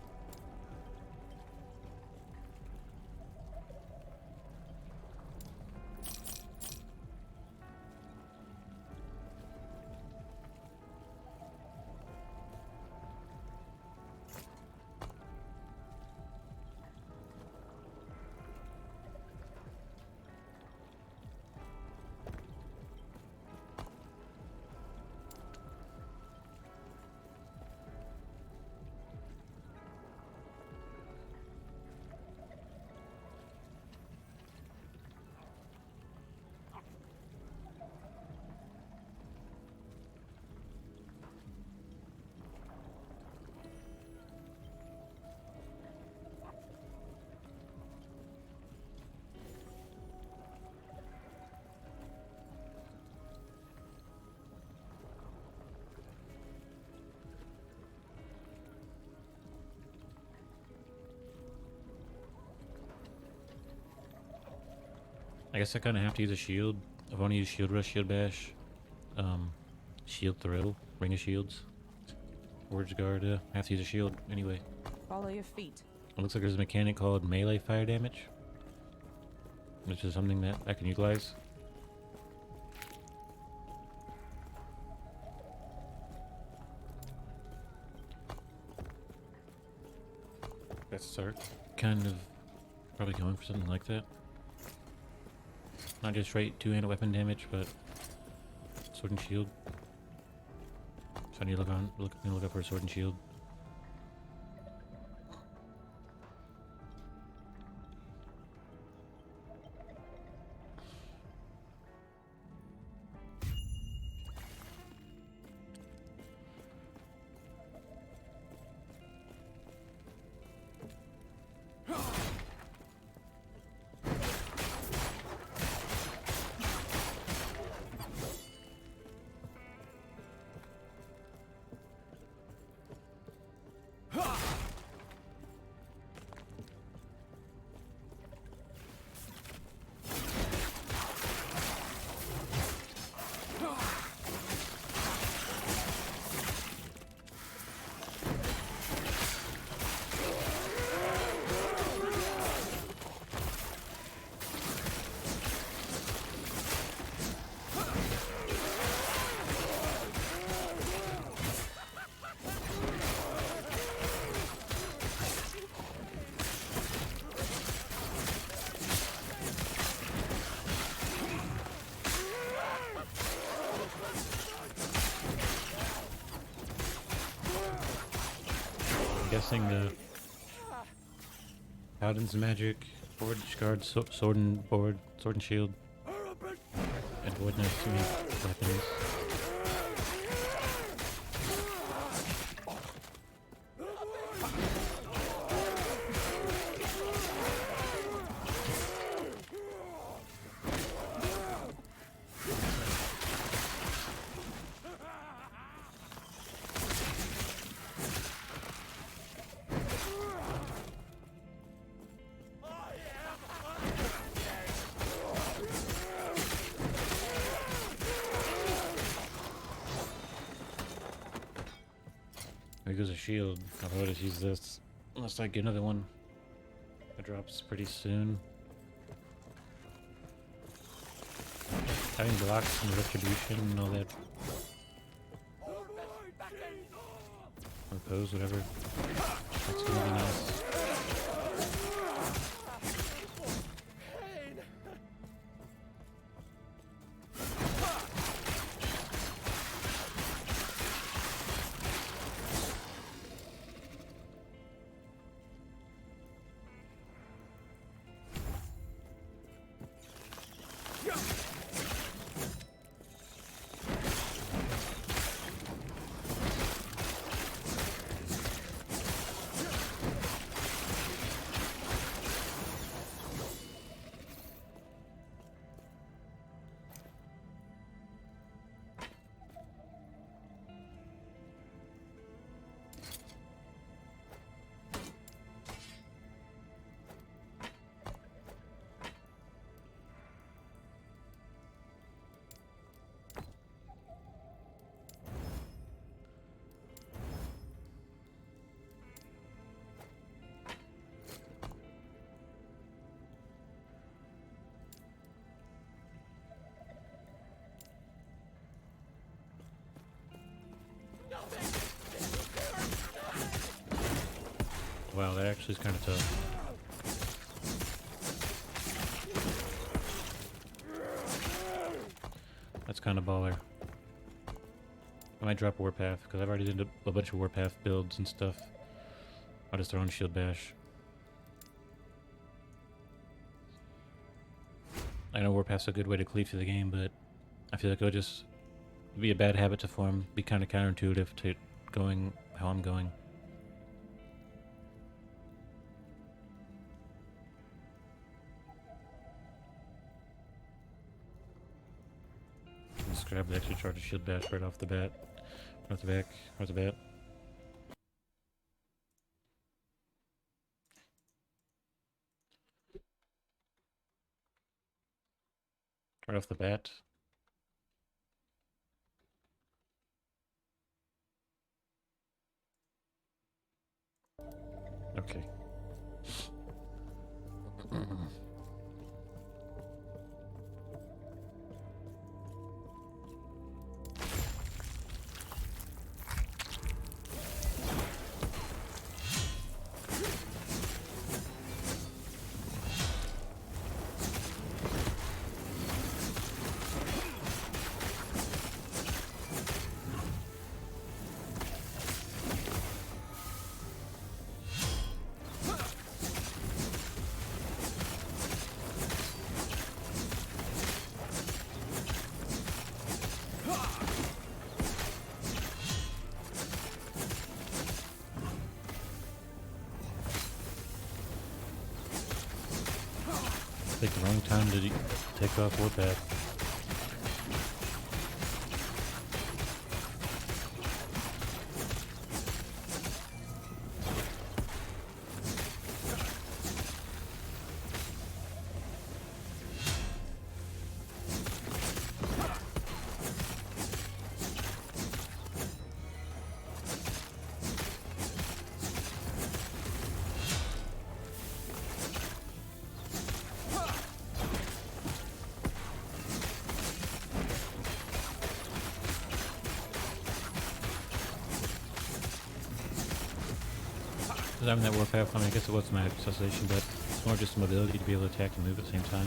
I guess I kind of have to use a shield. I've only used shield rush, shield bash, shield throw, ring of shields, forge guard. I have to use a shield anyway. Follow your feet. It looks like there's a mechanic called melee fire damage, which is something that I can utilize. Let's start kind of probably going for something like that. Not just straight two-handed weapon damage, but sword and shield. So I need to look up for a sword and shield. guessing the Paladin's magic, Forge Guard, sword and board, sword and shield, and voidness to make weapons. There goes a shield. I'll probably just use this. Unless I get another one. It drops pretty soon. Having blocks and retribution and all that. Or pose, whatever. That's gonna be nice. Wow, that actually is kind of tough. That's kind of baller. I might drop Warpath, because I've already did a bunch of Warpath builds and stuff. I'll just throw in Shield Bash. I know Warpath's a good way to cleave through the game, but I feel like it would just be a bad habit to form, be kind of counterintuitive to going how I'm going. Let's grab the extra charge of Shield Bash right off the bat. Right off the back. Right off the bat. Right off the bat. Okay. Take the wrong time to take off Warpath. Because I'm that Warpath, I mean, I guess it was my cessation, but it's more just some ability to be able to attack and move at the same time.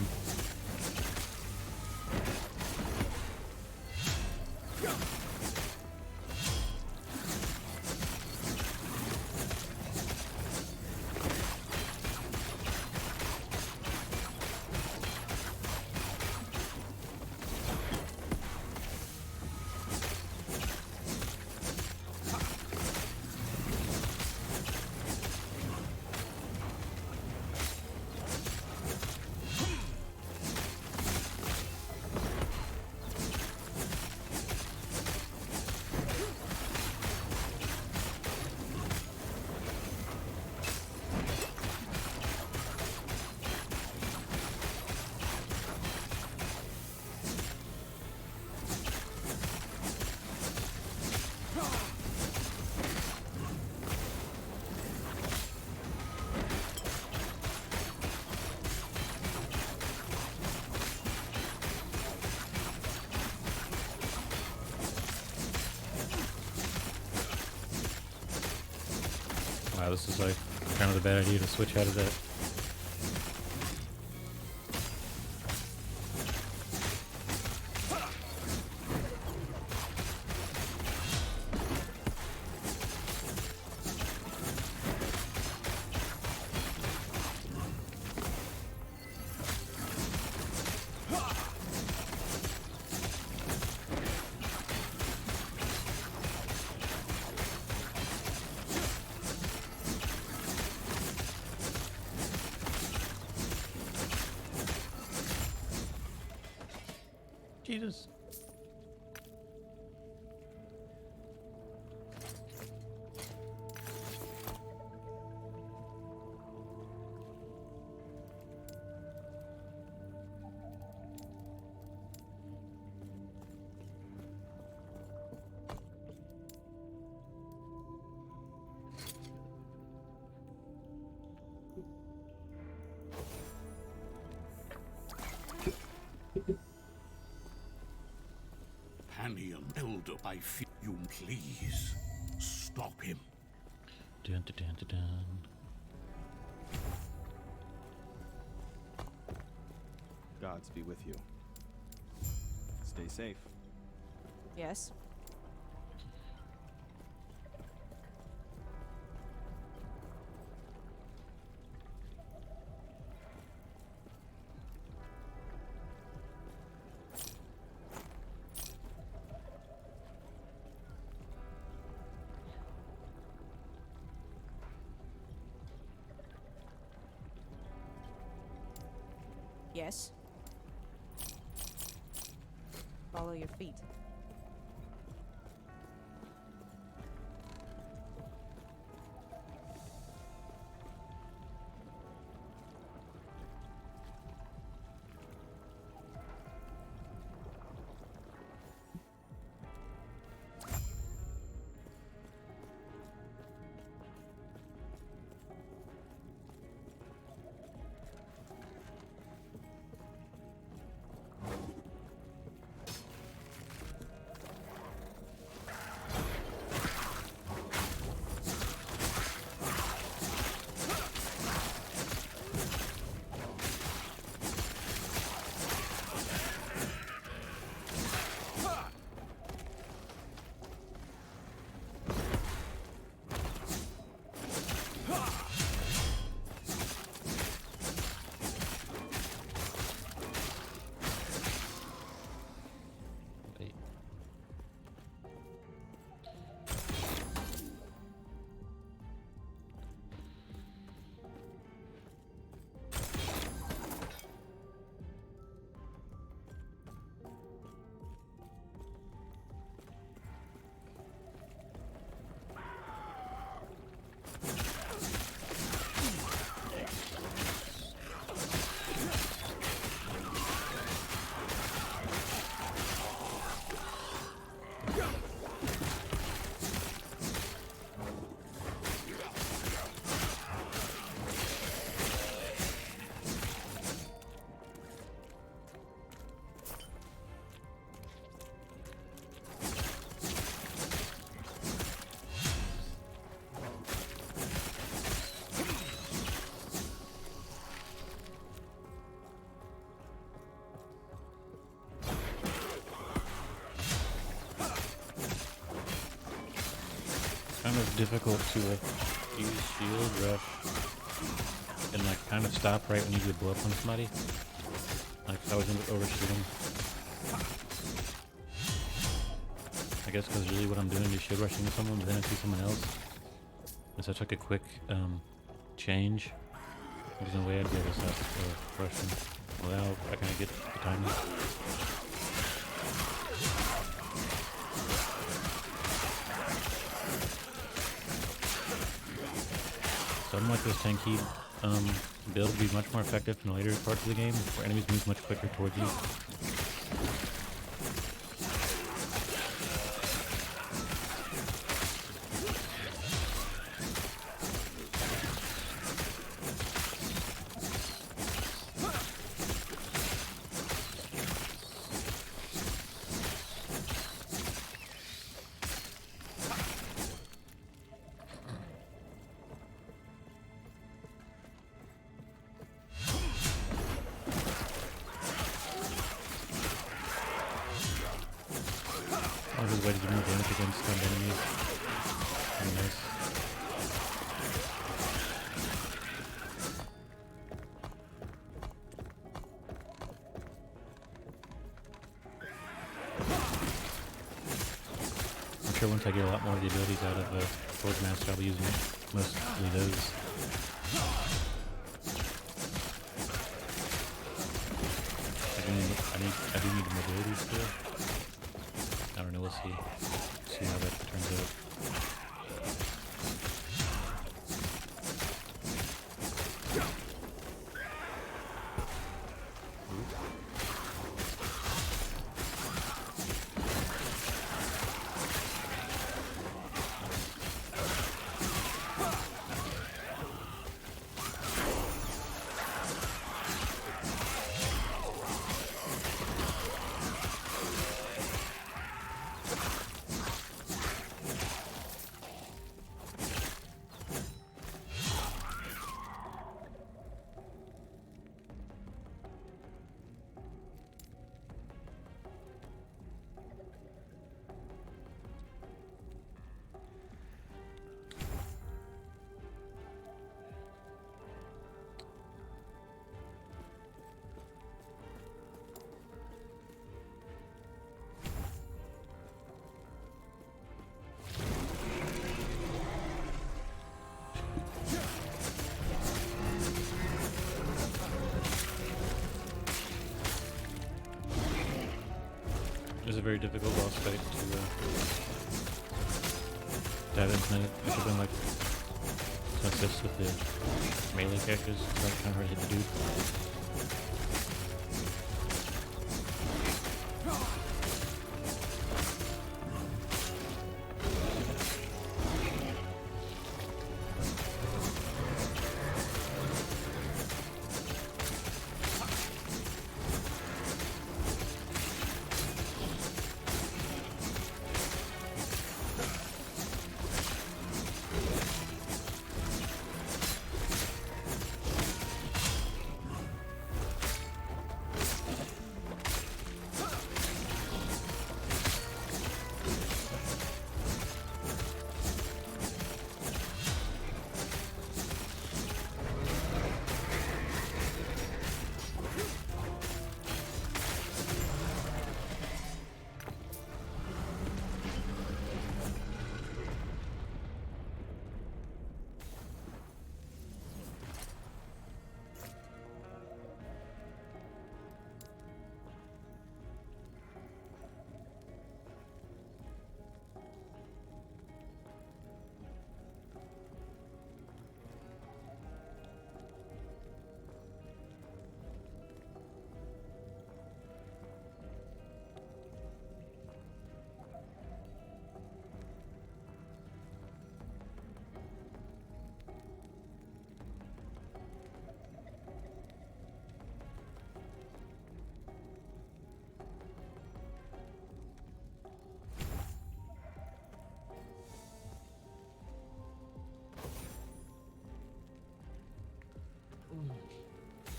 Wow, this is like kind of a bad idea to switch out of that. Jesus. Panium Elder, I feel you. Please stop him. Dun, dun, dun, dun, dun. Gods be with you. Stay safe. Yes. Yes. Follow your feet. Wait. Kind of difficult to use shield rush and like kind of stop right when you get blow up on somebody. Like if I was overshoot them. I guess because really what I'm doing is shield rushing someone, but then I see someone else. And so it's like a quick change. There's no way I'd be able to stop rushing without I kind of get the timing. Something like this tanky build would be much more effective in the later parts of the game, where enemies move much quicker towards you. sure once I get a lot more of the abilities out of Forge Master, I'll be using mostly those. I do need the mobility still. I don't know, we'll see. See how that turns out. It was a very difficult boss fight to dive into. I should have been like to assist with the melee characters, so I kind of hard to hit the dude.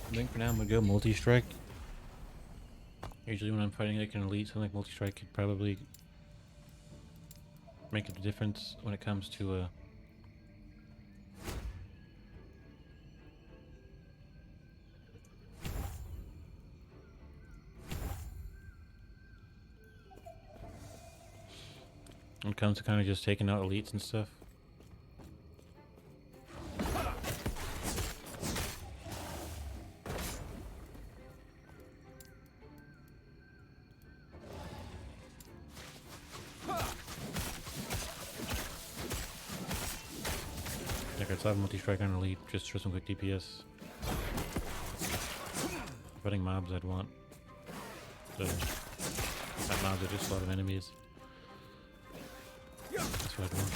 I think for now I'm gonna go multi-strike. Usually when I'm fighting like an elite, something like multi-strike could probably make a difference when it comes to when it comes to kind of just taking out elites and stuff. I have multi-strike on elite just for some quick DPS. Fighting mobs I'd want. So, not mobs, are just a lot of enemies. That's what I'd want.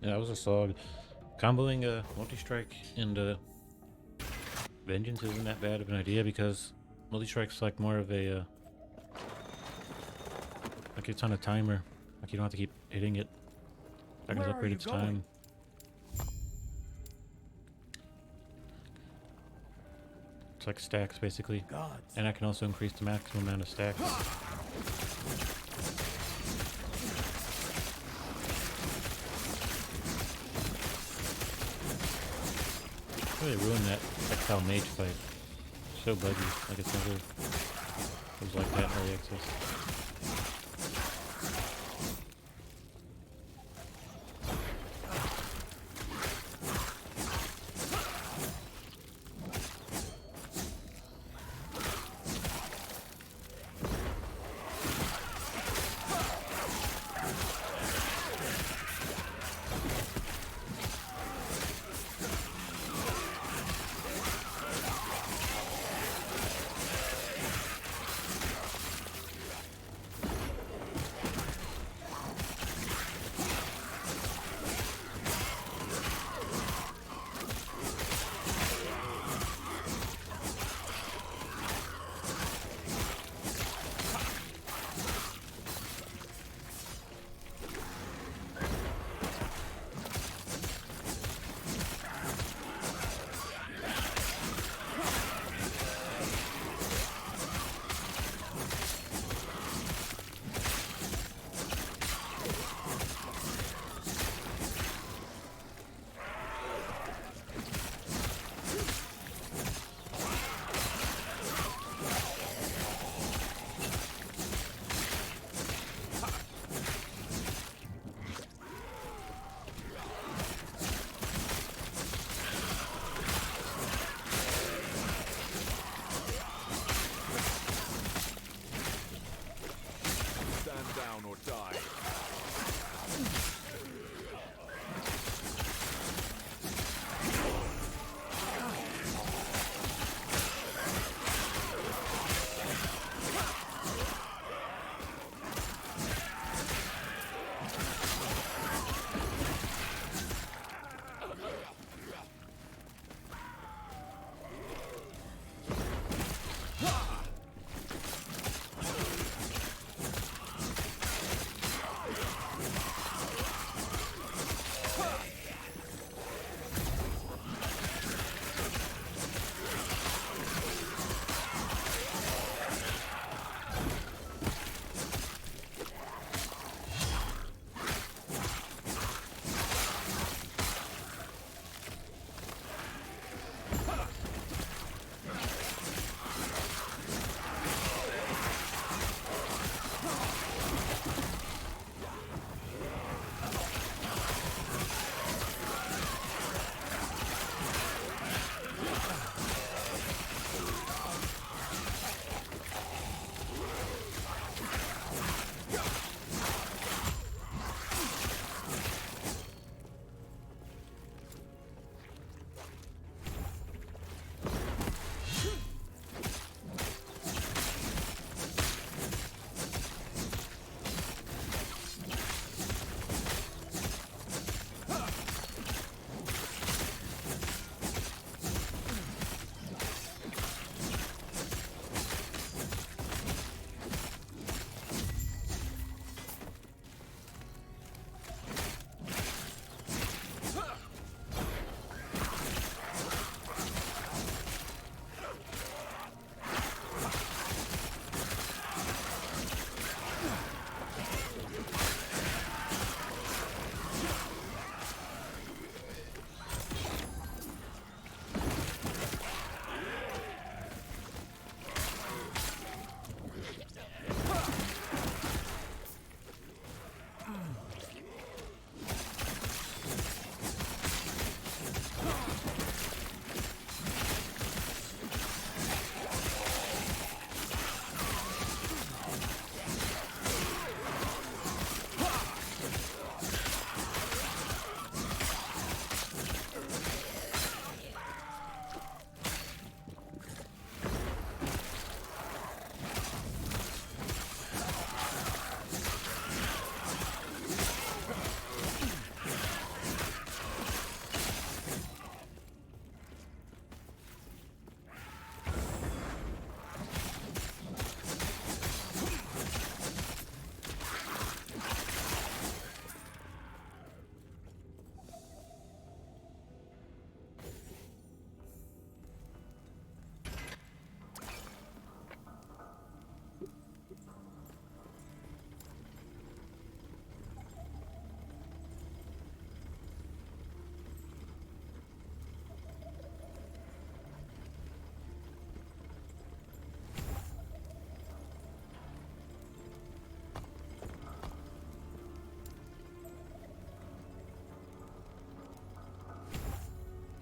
Yeah, that was a slog. Comboing a multi-strike into Vengeance isn't that bad of an idea because multi-strike's like more of a like it's on a timer. Like you don't have to keep hitting it. I can upgrade its time. It's like stacks basically. Gods. And I can also increase the maximum amount of stacks. Really ruined that Exile Mage fight. So buggy, like it's never it was like that in early access.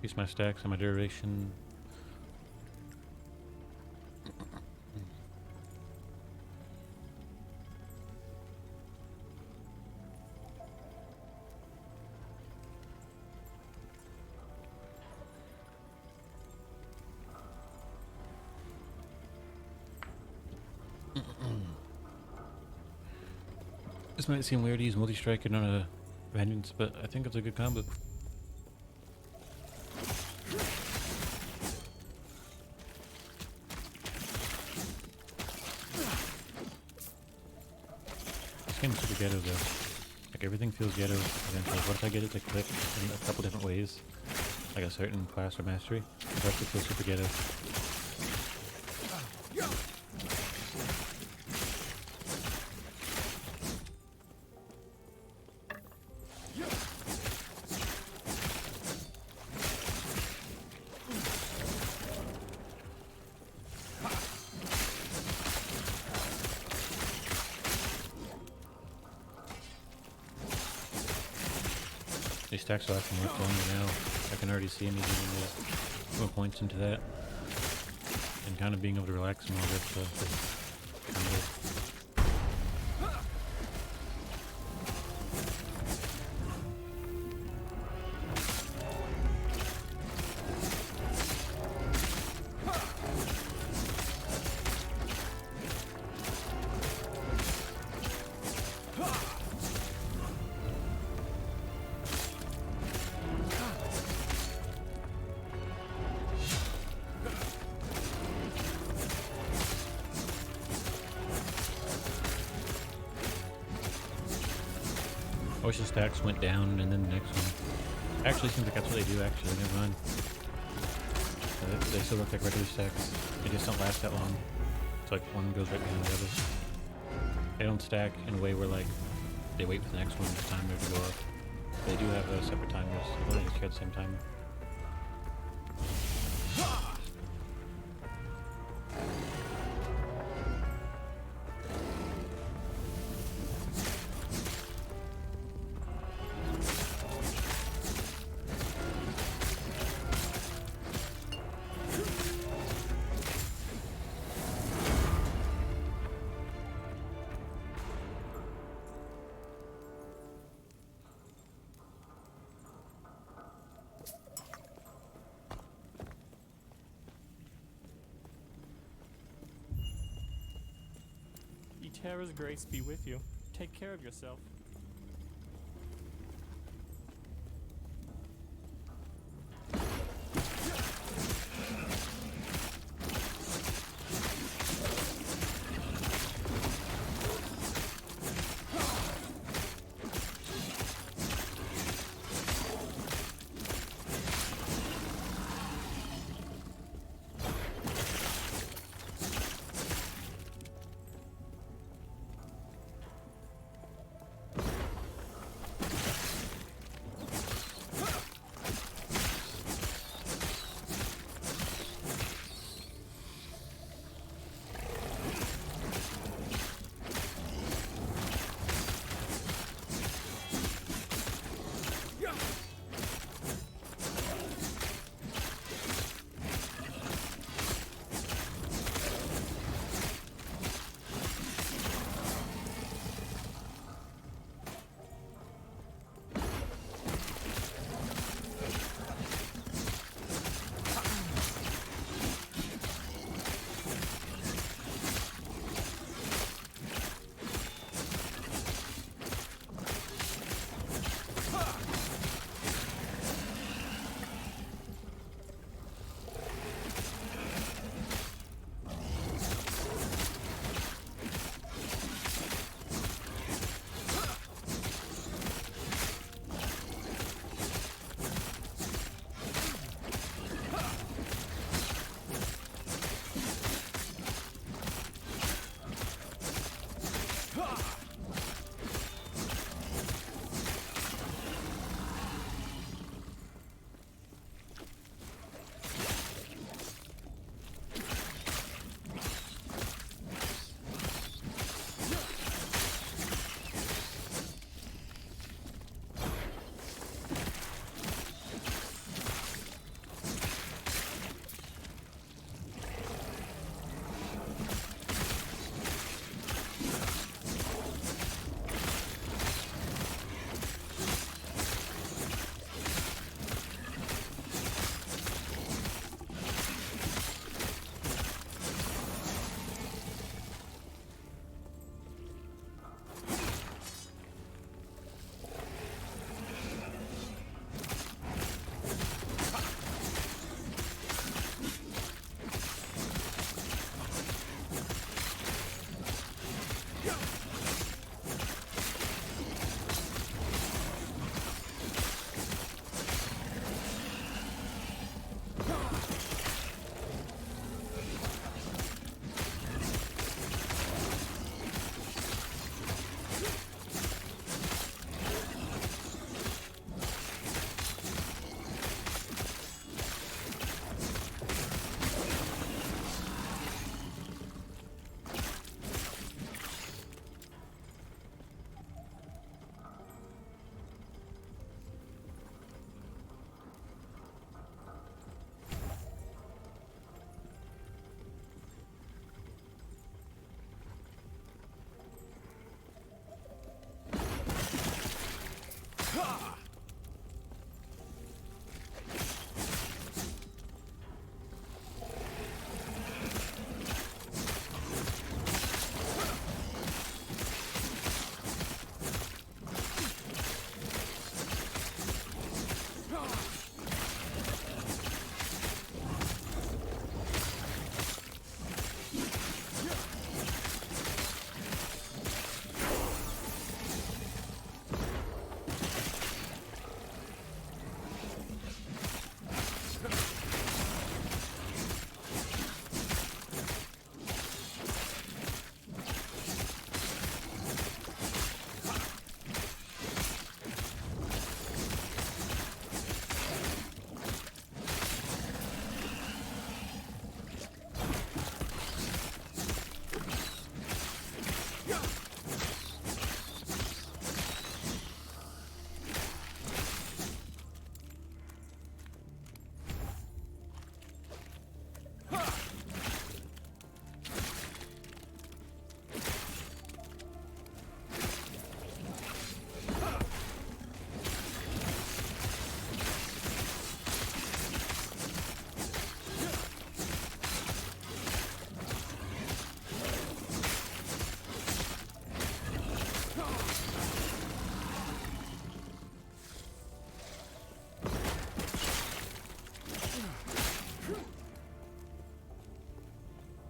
Increase my stacks and my duration. This might seem weird to use multi-strike and on a vengeance, but I think it's a good combo. This game's super ghetto though. Like everything feels ghetto eventually. What if I get it to click in a couple different ways? Like a certain class or mastery? It starts to feel super ghetto. These stacks will actually work longer now. I can already see me getting more points into that. And kind of being able to relax more with the combo. I wish the stacks went down and then the next one. Actually, seems like that's what they do, actually. Never mind. They still look like regular stacks. They just don't last that long. It's like one goes right behind the other. They don't stack in a way where, like, they wait for the next one's timer to go up. They do have separate timers. So they just share the same timer. Terra's grace be with you. Take care of yourself.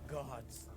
Gods.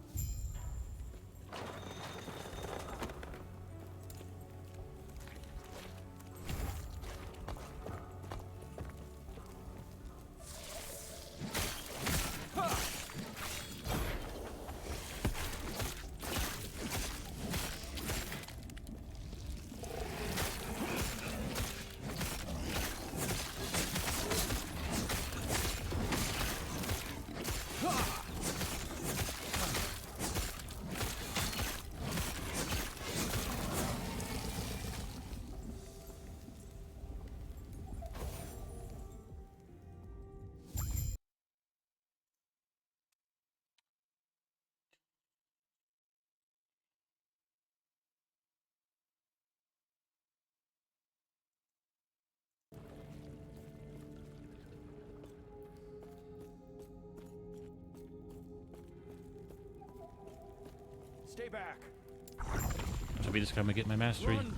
Stay back. Should we just come and get my mastery? Run.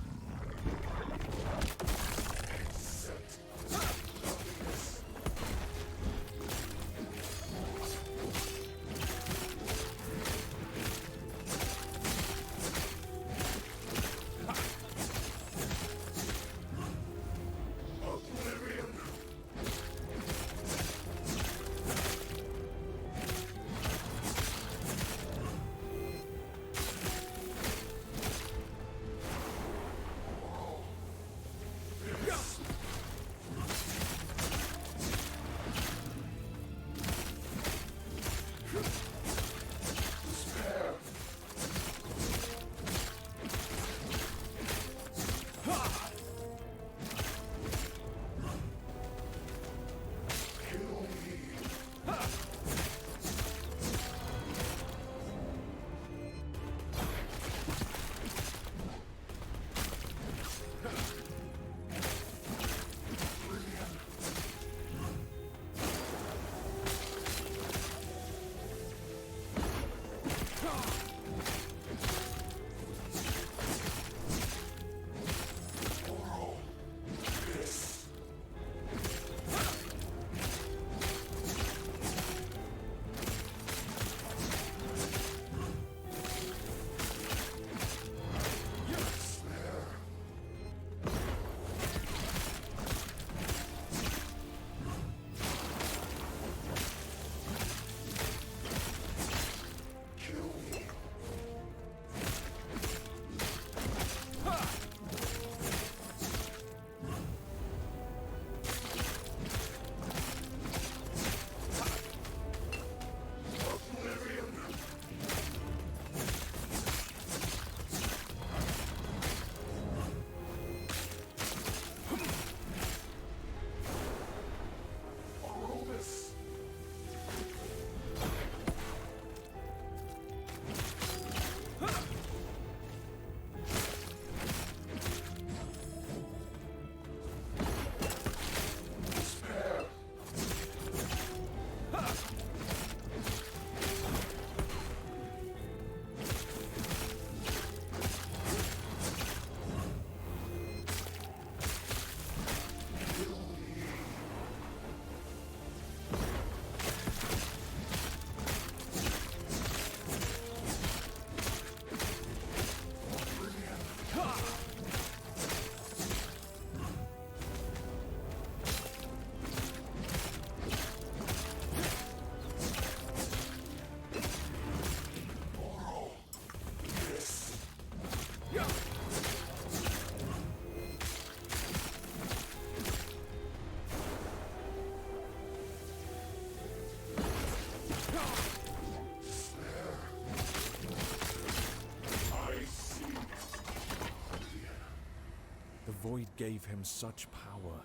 The void gave him such power.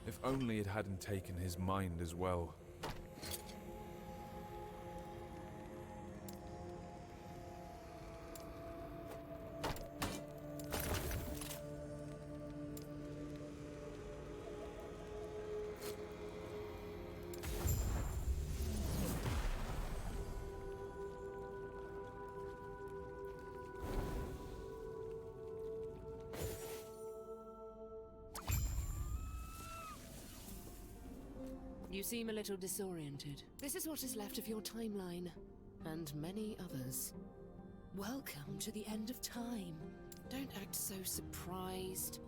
If only it hadn't taken his mind as well. You seem a little disoriented. This is what is left of your timeline, and many others. Welcome to the end of time. Don't act so surprised.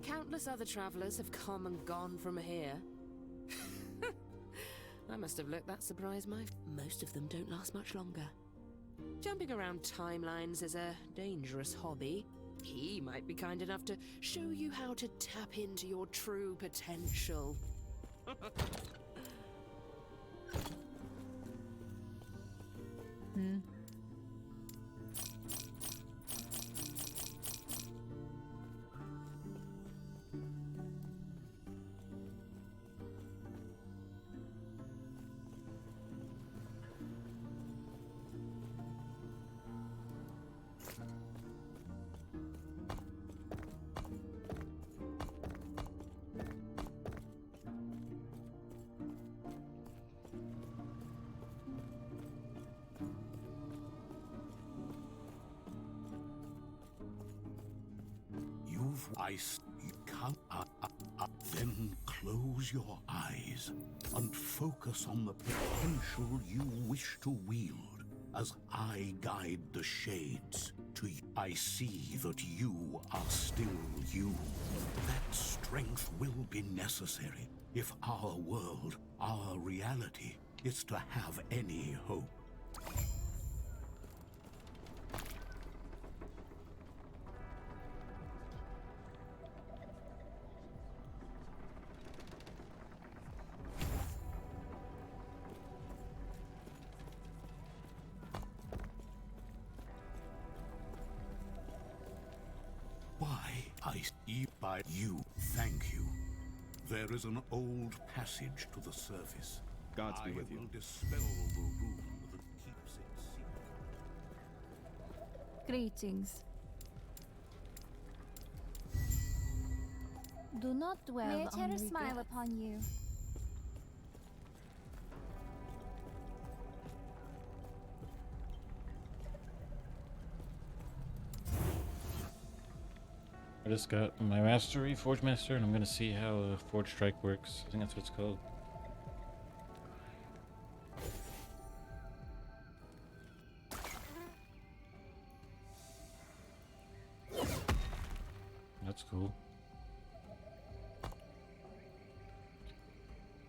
Countless other travelers have come and gone from here. I must have looked that surprised most of them don't last much longer. Jumping around timelines is a dangerous hobby. He might be kind enough to show you how to tap into your true potential. You can't. Then close your eyes and focus on the potential you wish to wield as I guide the shades to you. I see that you are still you. That strength will be necessary if our world, our reality, is to have any hope. I see by you. Thank you. There is an old passage to the surface. Gods be with you. I will dispel the rune that keeps it secret. Greetings. Do not dwell May a on terror regret. smile upon you. I just got my mastery, Forge Master, and I'm gonna see how Forge Strike works. I think that's what it's called. That's cool.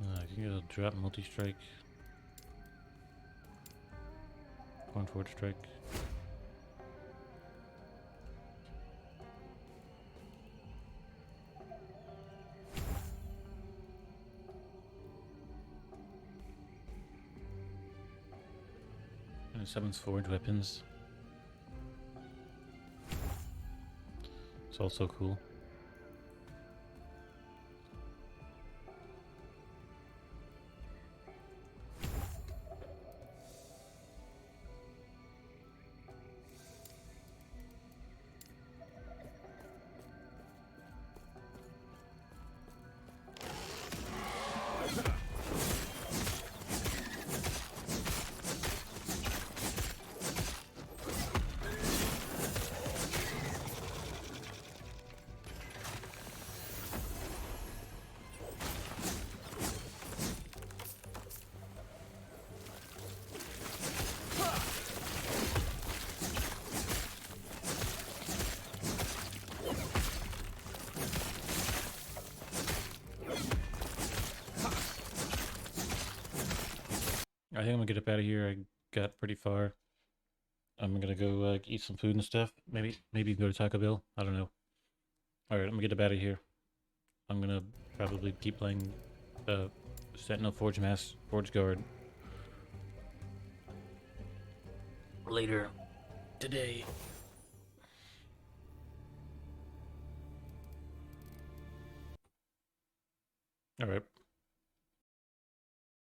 I can get a drop multi-strike. One Forge Strike. And it summons forge weapons. It's also cool. I think I'm gonna get up out of here. I got pretty far. I'm gonna go eat some food and stuff. Maybe go to Taco Bell. I don't know. Alright, I'm gonna get up out of here. I'm gonna probably keep playing Sentinel Forge Guard later today. All right.